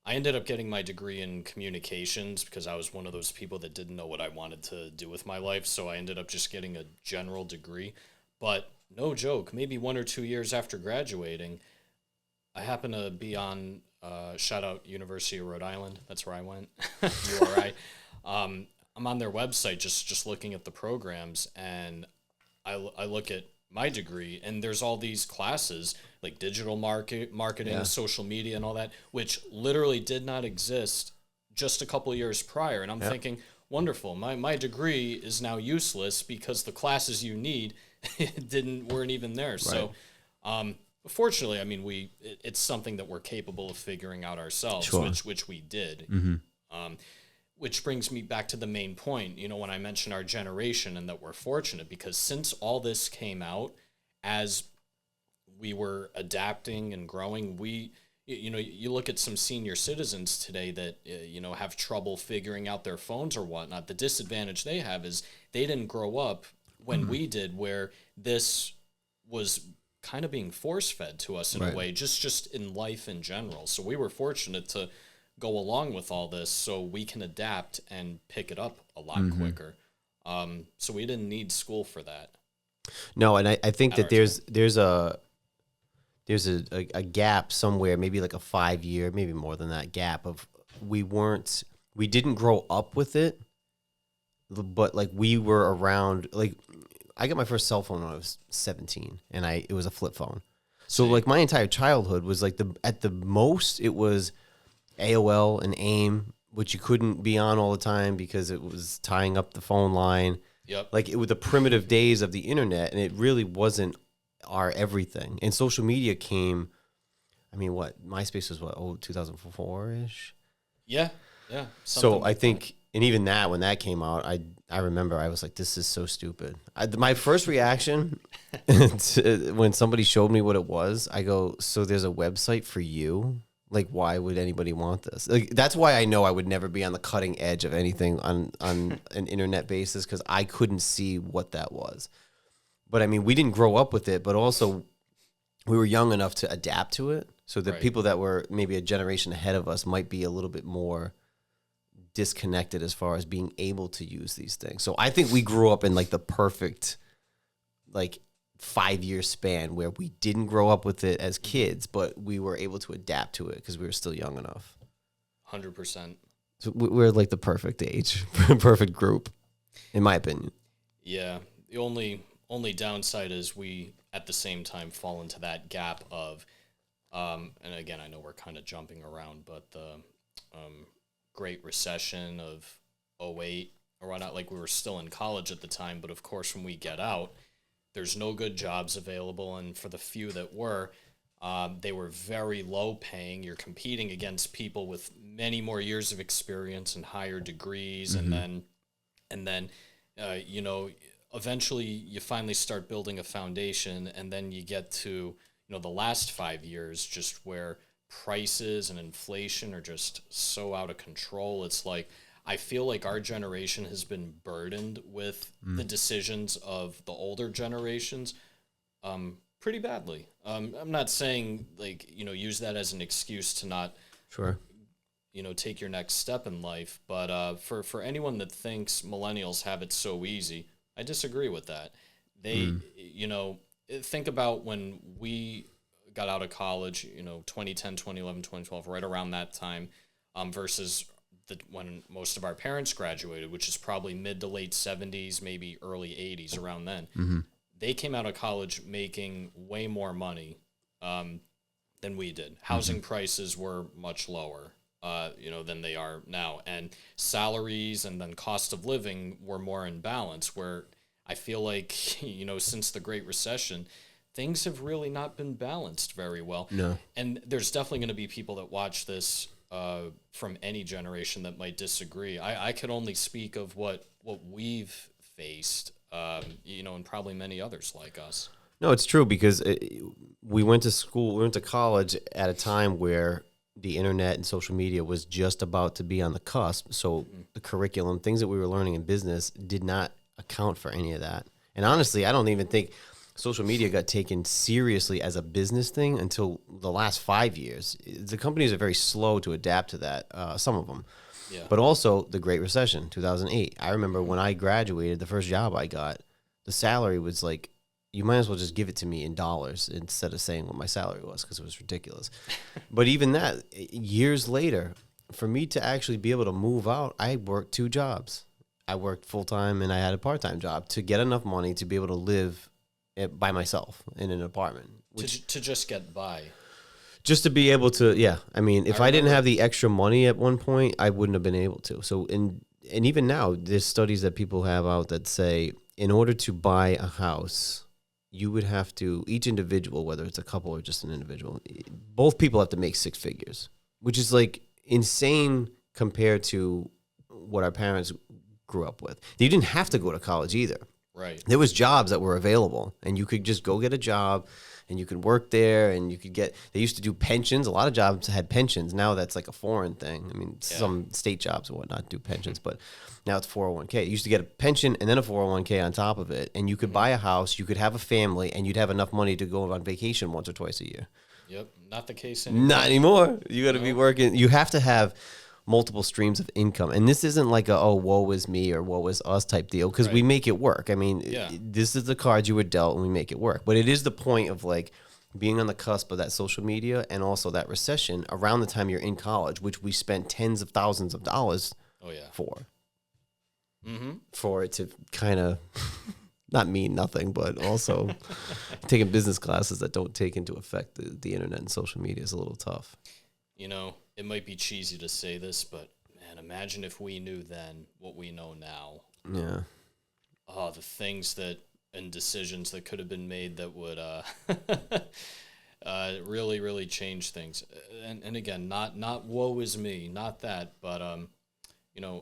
I ended up getting my degree in communications because I was one of those people that didn't know what I wanted to do with my life. So I ended up just getting a general degree. But no joke, maybe 1 or 2 years after graduating, I happened to be on, shout out University of Rhode Island. That's where I went. URI. I'm on their website just looking at the programs, and I look at my degree, and there's all these classes like digital marketing, Yeah. social media, and all that, which literally did not exist just a couple of years prior. And I'm thinking, wonderful, my degree is now useless because the classes you need weren't even there. Right. So, fortunately, I mean, it's something that we're capable of figuring out ourselves, Sure. which we did. Mm-hmm. Which brings me back to the main point, when I mentioned our generation and that we're fortunate, because since all this came out, as we were adapting and growing, you look at some senior citizens today that, have trouble figuring out their phones or whatnot. The disadvantage they have is they didn't grow up when we did, where this was kind of being force-fed to us in a way, just in life in general. So we were fortunate to go along with all this so we can adapt and pick it up a lot quicker. So we didn't need school for that. No, and I think that there's a gap somewhere, maybe like a 5-year, maybe more than that gap of we didn't grow up with it, but like we were around. Like I got my first cell phone when I was 17, and it was a flip phone. So like my entire childhood was like at the most it was AOL and AIM, which you couldn't be on all the time because it was tying up the phone line. Yep. Like it was the primitive days of the internet, and it really wasn't our everything. And social media came, I mean, MySpace was 2004-ish? Yeah. So I think, and even that, when that came out, I remember I was like, this is so stupid. My first reaction when somebody showed me what it was, I go, so there's a website for you? Like, why would anybody want this? Like, that's why I know I would never be on the cutting edge of anything on an internet basis, because I couldn't see what that was. But I mean, we didn't grow up with it, but also we were young enough to adapt to it. So the people that were maybe a generation ahead of us might be a little bit more disconnected as far as being able to use these things. So I think we grew up in like the perfect, like, 5-year span where we didn't grow up with it as kids, but we were able to adapt to it because we were still young enough. 100%. So we're like the perfect age, perfect group, in my opinion. Yeah. The only downside is we, at the same time, fall into that gap of, and again, I know we're kind of jumping around, but the Great Recession of 2008 or whatnot, like we were still in college at the time, but of course, when we get out, there's no good jobs available, and for the few that were, they were very low paying. You're competing against people with many more years of experience and higher degrees, and then eventually you finally start building a foundation, and then you get to the last 5 years, just where prices and inflation are just so out of control. It's like, I feel like our generation has been burdened with the decisions of the older generations pretty badly. I'm not saying, like, use that as an excuse to not, take your next step in life. But for anyone that thinks millennials have it so easy, I disagree with that. They, think about when we got out of college, 2010, 2011, 2012, right around that time, versus when most of our parents graduated, which is probably mid to late 70s, maybe early 80s, around then. They came out of college making way more money than we did. Housing prices were much lower, than they are now, and salaries and then cost of living were more in balance. Where I feel like, since the Great Recession, things have really not been balanced very well. No. And there's definitely going to be people that watch this from any generation that might disagree. I could only speak of what we've faced, and probably many others like us. No, it's true, because we went to college at a time where the internet and social media was just about to be on the cusp. So the curriculum, things that we were learning in business, did not account for any of that. And honestly, I don't even think social media got taken seriously as a business thing until the last 5 years. The companies are very slow to adapt to that, some of them. Yeah. But also the Great Recession, 2008. I remember when I graduated, the first job I got, the salary was like, you might as well just give it to me in dollars instead of saying what my salary was, because it was ridiculous. But even that, years later, for me to actually be able to move out, I worked 2 jobs. I worked full-time and I had a part-time job to get enough money to be able to live by myself in an apartment. To just get by. Just to be able to, yeah. I mean, if I didn't have the extra money at one point, I wouldn't have been able to. So, and even now, there's studies that people have out that say, in order to buy a house, you would have to, each individual, whether it's a couple or just an individual, both people have to make 6 figures, which is like insane compared to what our parents grew up with. You didn't have to go to college either. Right. There was jobs that were available, and you could just go get a job, and you could work there, and you could get, they used to do pensions. A lot of jobs had pensions. Now that's like a foreign thing. I mean, some state jobs and whatnot do pensions, but now it's 401k. You used to get a pension and then a 401k on top of it, and you could buy a house, you could have a family, and you'd have enough money to go on vacation once or twice a year. Yep. Not the case anymore. Not anymore. You got to be working. You have to have multiple streams of income. And this isn't like a, oh, woe is me or woe is us type deal, because we make it work. I mean, this is the cards you were dealt and we make it work. But it is the point of like being on the cusp of that social media and also that recession around the time you're in college, which we spent tens of thousands of dollars for. For it to kind of not mean nothing, but also taking business classes that don't take into effect the internet and social media is a little tough. It might be cheesy to say this, but man, imagine if we knew then what we know now. Yeah. Oh, the things that and decisions that could have been made that would really, really change things. And again, not woe is me, not that, but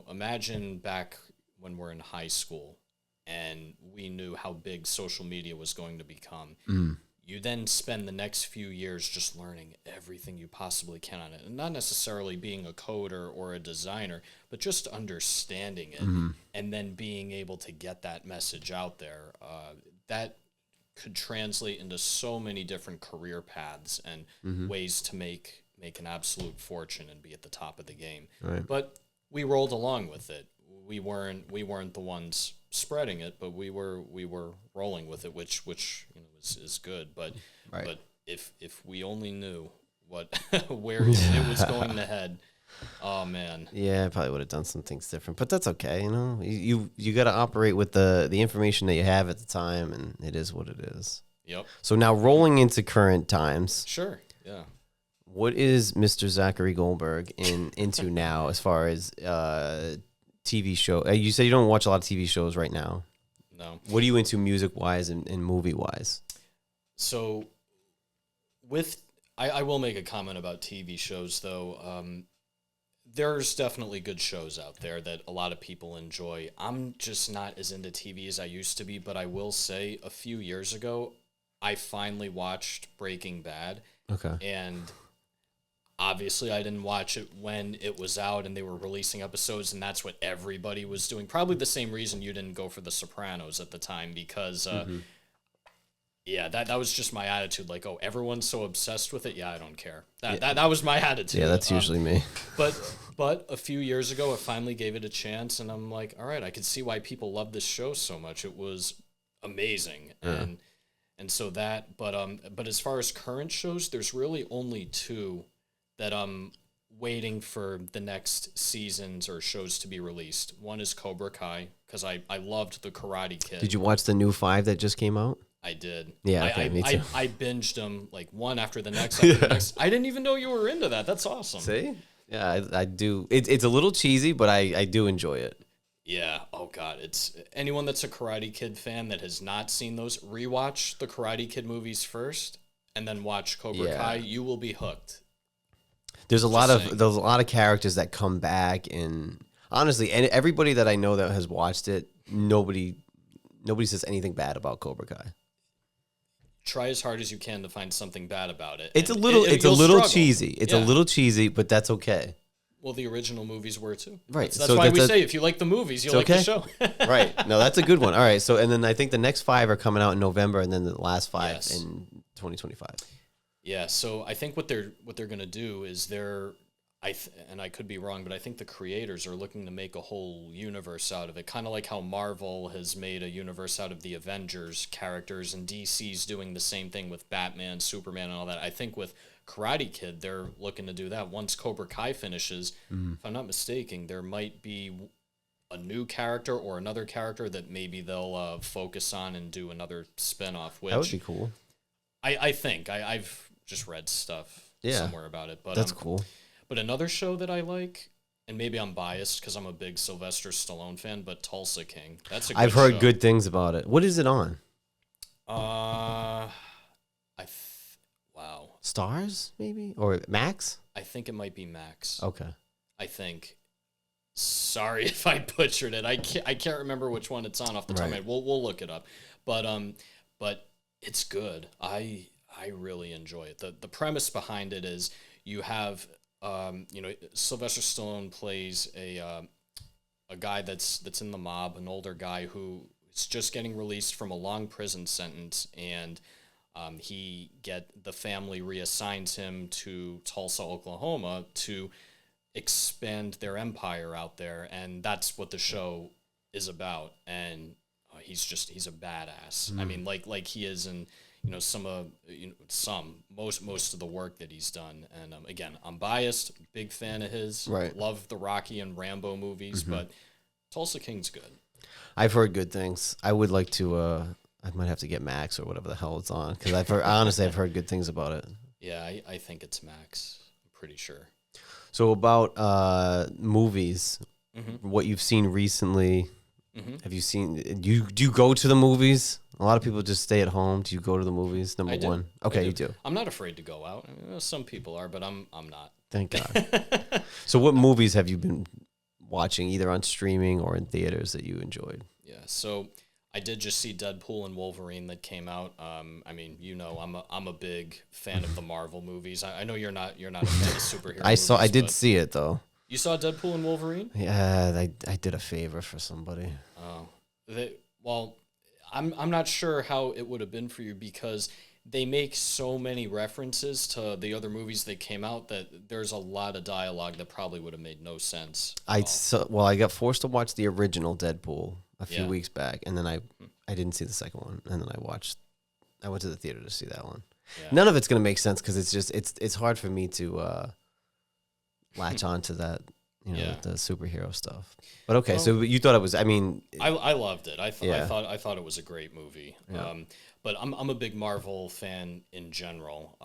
imagine back when we're in high school and we knew how big social media was going to become. You then spend the next few years just learning everything you possibly can on it. And not necessarily being a coder or a designer, but just understanding it and then being able to get that message out there. That could translate into so many different career paths and ways to make an absolute fortune and be at the top of the game. Right. But we rolled along with it. We weren't the ones spreading it, but we were rolling with it, which is good. But but if we only knew where it was going to head, oh man. Yeah, I probably would have done some things different, but that's okay. You got to operate with the information that you have at the time, and it is what it is. Yep. So now rolling into current times. Sure. Yeah. What is Mr. Zachary Goldberg into now as far as TV show? You said you don't watch a lot of TV shows right now. No. What are you into music-wise and movie-wise? So, I will make a comment about TV shows, though. There's definitely good shows out there that a lot of people enjoy. I'm just not as into TV as I used to be, but I will say a few years ago, I finally watched Breaking Bad. Okay. And obviously, I didn't watch it when it was out and they were releasing episodes, and that's what everybody was doing. Probably the same reason you didn't go for The Sopranos at the time, because, that was just my attitude. Like, oh, everyone's so obsessed with it. Yeah, I don't care. That was my attitude. Yeah, that's usually me. But a few years ago, I finally gave it a chance, and I'm like, all right, I can see why people love this show so much. It was amazing, and so that. But as far as current shows, there's really only 2 that I'm waiting for the next seasons or shows to be released. One is Cobra Kai, because I loved the Karate Kid. Did you watch the new 5 that just came out? I did. Yeah, okay, me too. I binged them like one after the next. After the next. I didn't even know you were into that. That's awesome. See? Yeah, I do. It's a little cheesy, but I do enjoy it. Yeah. Oh God, it's anyone that's a Karate Kid fan that has not seen those. Rewatch the Karate Kid movies first, and then watch Cobra Kai. You will be hooked. There's a lot of characters that come back, and honestly, and everybody that I know that has watched it, nobody says anything bad about Cobra Kai. Try as hard as you can to find something bad about it. It's a little cheesy. It's a little cheesy, but that's okay. Well, the original movies were too. Right. That's why we say if you like the movies, you'll like the show. Right. No, that's a good one. All right. So, and then I think the next 5 are coming out in November, and then the last 5 in 2025. Yeah. So I think what they're gonna do is and I could be wrong, but I think the creators are looking to make a whole universe out of it, kind of like how Marvel has made a universe out of the Avengers characters, and DC's doing the same thing with Batman, Superman, and all that. I think with Karate Kid, they're looking to do that. Once Cobra Kai finishes, if I'm not mistaken, there might be a new character or another character that maybe they'll focus on and do another spinoff. Which that would be cool. I think. I've just read stuff somewhere about it. But that's cool. But another show that I like, and maybe I'm biased because I'm a big Sylvester Stallone fan, but Tulsa King. That's a good I've heard show. good things about it. What is it on? Wow. Stars, maybe? Or Max? I think it might be Max. Okay. I think. Sorry if I butchered it. I can't remember which one it's on off the top of my head. We'll look it up. But it's good. I really enjoy it. The premise behind it is you have Sylvester Stallone plays a guy that's in the mob, an older guy who is just getting released from a long prison sentence, and the family reassigns him to Tulsa, Oklahoma, to expand their empire out there, and that's what the show is about. And he's a badass. I mean, like he is in most of the work that he's done. And again, I'm biased, big fan of his. Right. Love the Rocky and Rambo movies, but Tulsa King's good. I've heard good things. I would like to. I might have to get Max or whatever the hell it's on, because I've heard good things about it. Yeah, I think it's Max. I'm pretty sure. So about movies, what you've seen recently. Have you seen? Do you go to the movies? A lot of people just stay at home. Do you go to the movies? Number one. Okay, you do. I'm not afraid to go out. I mean, some people are, but I'm not. Thank God. So what movies have you been watching, either on streaming or in theaters, that you enjoyed? Yeah. So I did just see Deadpool and Wolverine that came out. I mean, I'm a big fan of the Marvel movies. I know you're not a fan of superhero. I did see it though. You saw Deadpool and Wolverine? Yeah, I did a favor for somebody. Oh, I'm not sure how it would have been for you, because they make so many references to the other movies that came out that there's a lot of dialogue that probably would have made no sense. I got forced to watch the original Deadpool a few weeks back, and then I didn't see the second one, and then I went to the theater to see that one. Yeah. None of it's gonna make sense because it's hard for me to latch on to that, the superhero stuff. But okay, so you thought it was? I mean, I loved it. I thought it was a great movie. Yeah. But I'm a big Marvel fan in general.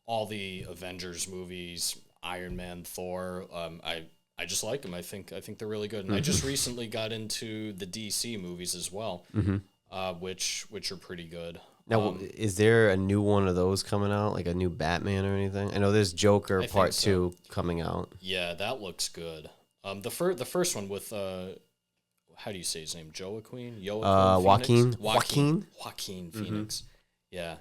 All the Avengers movies, Iron Man, Thor. I just like them. I think they're really good. And I just recently got into the DC movies as well, which are pretty good. Now, is there a new one of those coming out, like a new Batman or anything? I know there's Joker Part 2 coming out. Yeah, that looks good. The first one with how do you say his name? Joaquin Phoenix. Yeah,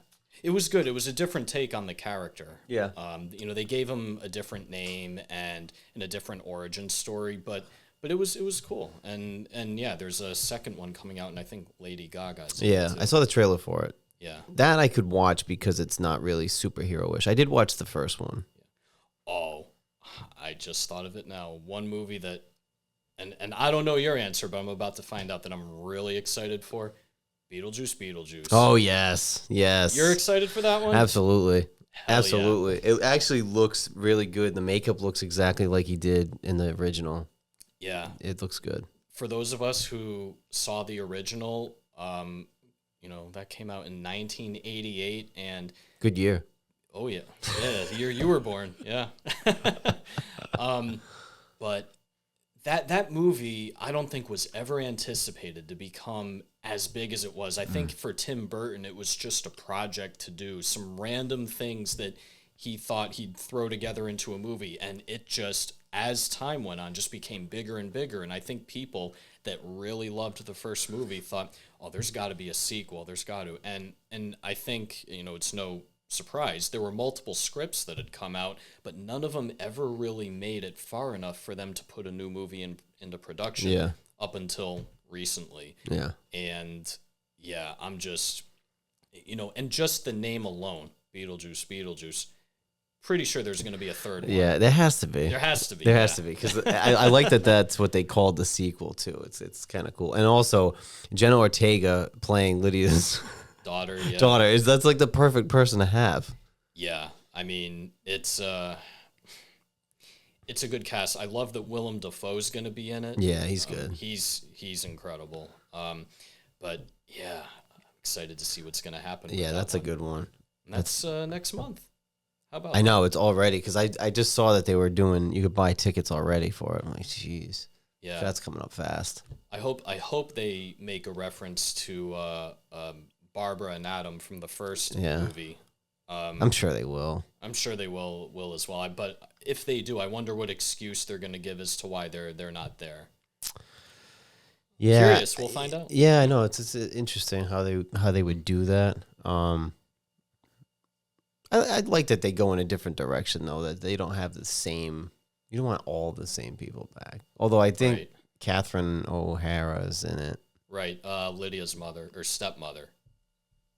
it was good. It was a different take on the character. Yeah. They gave him a different name and a different origin story, but it was cool. And yeah, there's a second one coming out, and I think Lady Gaga's in it too. I saw the trailer for it. Yeah. That I could watch because it's not really superhero-ish. I did watch the first one. Oh, I just thought of it now. One movie that, and I don't know your answer, but I'm about to find out that I'm really excited for. Beetlejuice. Oh, yes. Yes. You're excited for that one? Absolutely. Hell Absolutely. It actually looks really good. The makeup looks exactly like he did in the original. Yeah. It looks good. For those of us who saw the original, that came out in 1988, and Good year. oh yeah, the year you were born, yeah. But that movie, I don't think was ever anticipated to become as big as it was. I think for Tim Burton, it was just a project to do some random things that he thought he'd throw together into a movie, and it just, as time went on, just became bigger and bigger. And I think people that really loved the first movie thought, "Oh, there's got to be a sequel. There's got to." And I think it's no surprise there were multiple scripts that had come out, but none of them ever really made it far enough for them to put a new movie into production. Yeah. Up until recently. Yeah. And yeah, I'm just, and just the name alone, Beetlejuice. Pretty sure there's going to be a third one. Yeah, there has to be. There has to be. There has to be, because I like that that's what they called the sequel too. It's kind of cool. And also, Jenna Ortega playing Lydia's daughter. Yeah. That's like the perfect person to have. Yeah, I mean, it's a good cast. I love that Willem Dafoe's going to be in it. Yeah, he's good. He's incredible. But yeah, I'm excited to see what's going to happen. Yeah, that's a good one. And that's next month. How about I know, it's already, because I just saw that they were doing, you could buy tickets already for it. I'm like, jeez. Yeah. That's coming up fast. I hope they make a reference to Barbara and Adam from the first movie. I'm sure they will. I'm sure they will as well. But if they do, I wonder what excuse they're going to give as to why they're not there. Yeah. Curious, we'll find out. Yeah, I know. It's interesting how they would do that. I'd like that they go in a different direction, though, that they don't have the same. You don't want all the same people back. Although I think Catherine O'Hara's in it. Right. Lydia's mother or stepmother.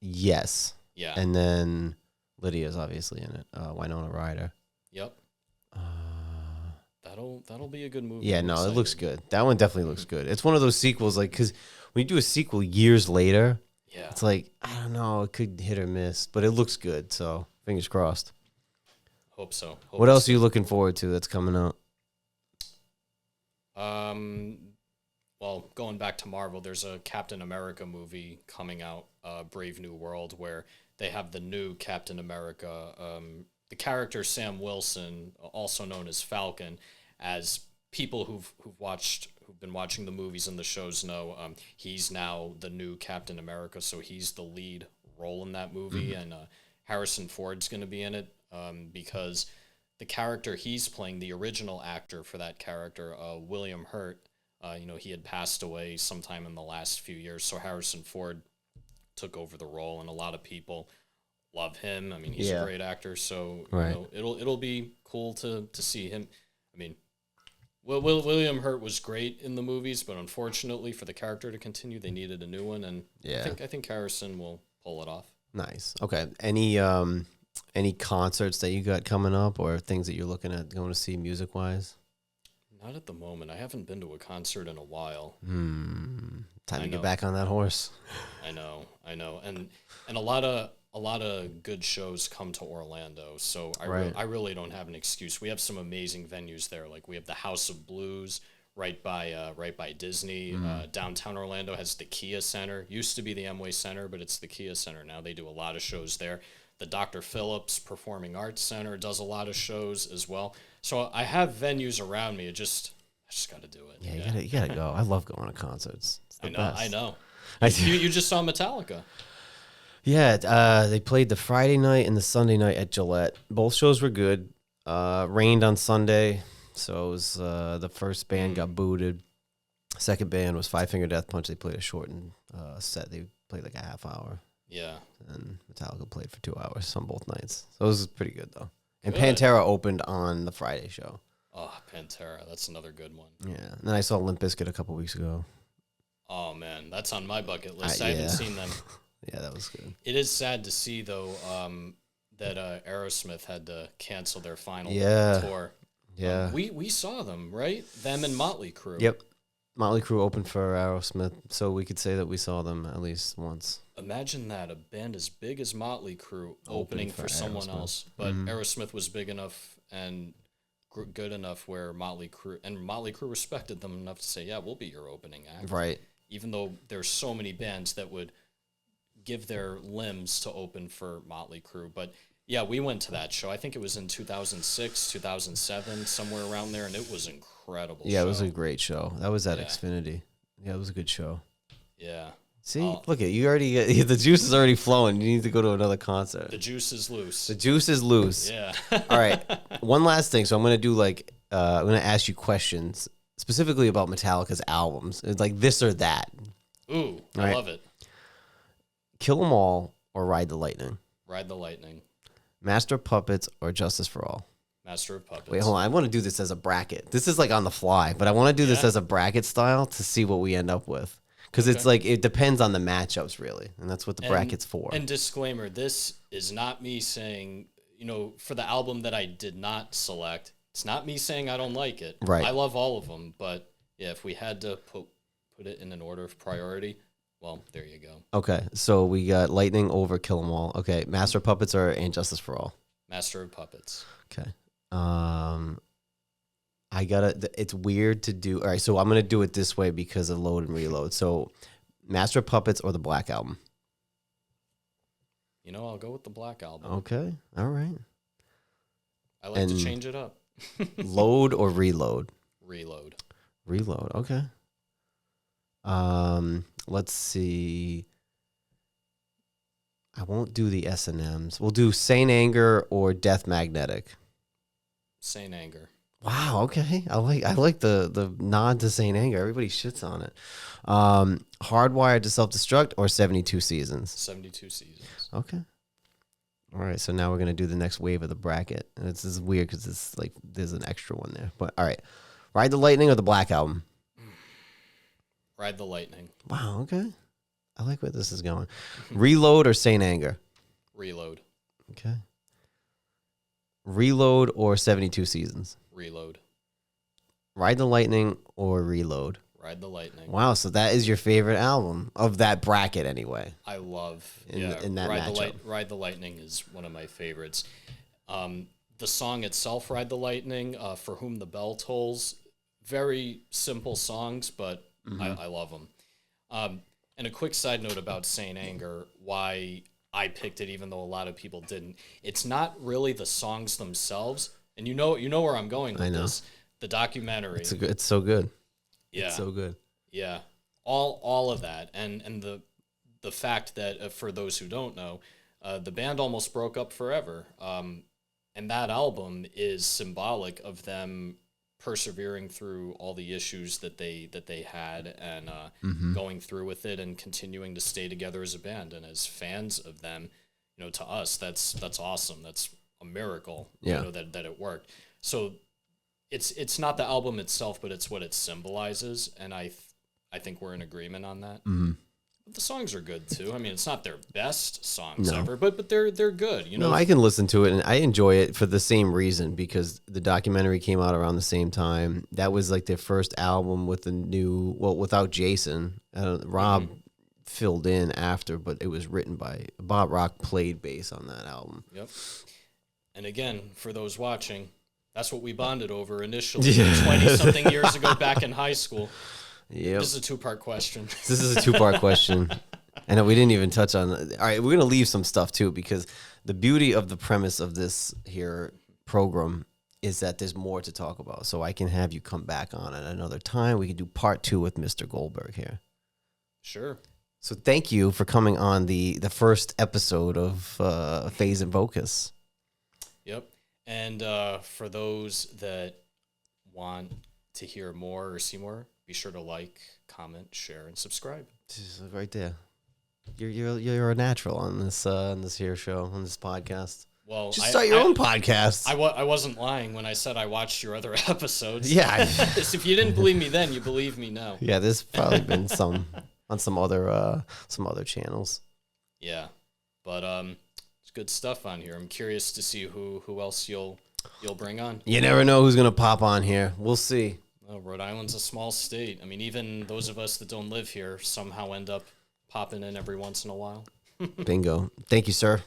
Yes. Yeah. And then Lydia's obviously in it. Winona Ryder. Yep. That'll be a good movie. Yeah, no, it looks good. That one definitely looks good. It's one of those sequels, like, because when you do a sequel years later, it's like, I don't know, it could hit or miss, but it looks good, so fingers crossed. Hope so. What else are you looking forward to that's coming out? Well, going back to Marvel, there's a Captain America movie coming out, Brave New World, where they have the new Captain America, the character Sam Wilson, also known as Falcon. As people who've been watching the movies and the shows know, he's now the new Captain America, so he's the lead role in that movie, and Harrison Ford's going to be in it because the character he's playing, the original actor for that character, William Hurt, he had passed away sometime in the last few years, so Harrison Ford took over the role, and a lot of people love him. I mean, he's a great actor, so it'll be cool to see him. I mean, William Hurt was great in the movies, but unfortunately for the character to continue, they needed a new one, and I think Harrison will pull it off. Nice. Okay. Any concerts that you got coming up, or things that you're looking at going to see music-wise? Not at the moment. I haven't been to a concert in a while. Time to get back on that horse. I know, and a lot of good shows come to Orlando, so I really don't have an excuse. We have some amazing venues there. Like we have the House of Blues right by Disney. Downtown Orlando has the Kia Center. Used to be the Amway Center, but it's the Kia Center now. They do a lot of shows there. The Dr. Phillips Performing Arts Center does a lot of shows as well. So I have venues around me. I just got to do it. Yeah, you gotta go. I love going to concerts. It's the best. I know. You just saw Metallica. Yeah, they played the Friday night and the Sunday night at Gillette. Both shows were good. Rained on Sunday, so it was the first band got booted. Second band was Five Finger Death Punch. They played a shortened set. They played like a half hour. Yeah. And Metallica played for 2 hours on both nights. So it was pretty good, though. And Pantera opened on the Friday show. Oh, Pantera. That's another good one. Yeah. And then I saw Limp Bizkit a couple weeks ago. Oh, man. That's on my bucket list. I haven't seen them. Yeah, that was good. It is sad to see, though, that Aerosmith had to cancel their final tour. Yeah. We saw them, right? Them and Motley Crue. Yep. Motley Crue opened for Aerosmith, so we could say that we saw them at least once. Imagine that, a band as big as Motley Crue opening for someone else. But Aerosmith was big enough and good enough where Motley Crue respected them enough to say, yeah, we'll be your opening act. Right. Even though there's so many bands that would give their limbs to open for Motley Crue. But yeah, we went to that show. I think it was in 2006, 2007, somewhere around there, and it was incredible. Yeah, it was a great show. That was at Xfinity. Yeah, it was a good show. Yeah. See, look at you already. The juice is already flowing. You need to go to another concert. The juice is loose. The juice is loose. Yeah. All right. One last thing. So I'm gonna do I'm gonna ask you questions specifically about Metallica's albums. It's like this or that. Ooh, I love it. Kill 'Em All or Ride the Lightning. Ride the Lightning. Master of Puppets or Justice for All. Master of Puppets. Wait, hold on. I want to do this as a bracket. This is like on the fly, but I want to do this as a bracket style to see what we end up with. Because it's like, it depends on the matchups, really. And that's what the bracket's for. And disclaimer, this is not me saying, for the album that I did not select, it's not me saying I don't like it. Right. I love all of them. But yeah, if we had to put it in an order of priority, well, there you go. Okay. So we got Lightning over Kill 'Em All. Okay. Master of Puppets or And Justice for All? Master of Puppets. Okay. It's weird to do. All right, so I'm going to do it this way because of Load and Reload. So, Master of Puppets or the Black Album? I'll go with the Black Album. Okay, all right. I like to change it up. Load or Reload? Reload. Reload, okay. Let's see. I won't do the S&Ms. We'll do Saint Anger or Death Magnetic. Saint Anger. Wow, okay. I like the nod to Saint Anger. Everybody shits on it. Hardwired to Self-Destruct or 72 Seasons? 72 Seasons. Okay. All right, so now we're going to do the next wave of the bracket. And this is weird because it's like there's an extra one there. But all right. Ride the Lightning or the Black Album? Ride the Lightning. Wow, okay. I like where this is going. Reload or Saint Anger? Reload. Okay. Reload or 72 Seasons? Reload. Ride the Lightning or Reload? Ride the Lightning. Wow, so that is your favorite album of that bracket anyway. I love in that matchup. Ride the Lightning is one of my favorites. The song itself, Ride the Lightning, For Whom the Bell Tolls, very simple songs, but I love them. And a quick side note about Saint Anger, why I picked it even though a lot of people didn't. It's not really the songs themselves, and you know where I'm going with this. The documentary. It's so good. Yeah. It's so good. Yeah. All of that. And the fact that, for those who don't know, the band almost broke up forever. And that album is symbolic of them persevering through all the issues that they had and going through with it and continuing to stay together as a band. And as fans of them, to us, that's awesome. That's a miracle, that it worked. So it's not the album itself, but it's what it symbolizes. And I think we're in agreement on that. Mm-hmm. But the songs are good too. I mean, it's not their best songs ever, but they're good. No, I can listen to it and I enjoy it for the same reason because the documentary came out around the same time. That was like their first album with without Jason. Rob filled in after, but it was written by Bob Rock. Played bass on that album. Yep. And again, for those watching, that's what we bonded over initially 20-something years ago back in high school. Yep. This is a two-part question. This is a two-part question. And we didn't even touch on it. All right, we're going to leave some stuff too because the beauty of the premise of this here program is that there's more to talk about. So I can have you come back on at another time. We can do part 2 with Mr. Goldberg here. Sure. So thank you for coming on the first episode of Phase and Focus. Yep. And for those that want to hear more or see more, be sure to like, comment, share, and subscribe. Right there. You're a natural on this here show, on this podcast. Well, just start your own podcast. I wasn't lying when I said I watched your other episodes. Yeah. If you didn't believe me then, you believe me now. Yeah, there's probably been some on some other channels. Yeah, but it's good stuff on here. I'm curious to see who else you'll bring on. You never know who's gonna pop on here. We'll see. Rhode Island's a small state. I mean, even those of us that don't live here somehow end up popping in every once in a while. Bingo. Thank you, sir.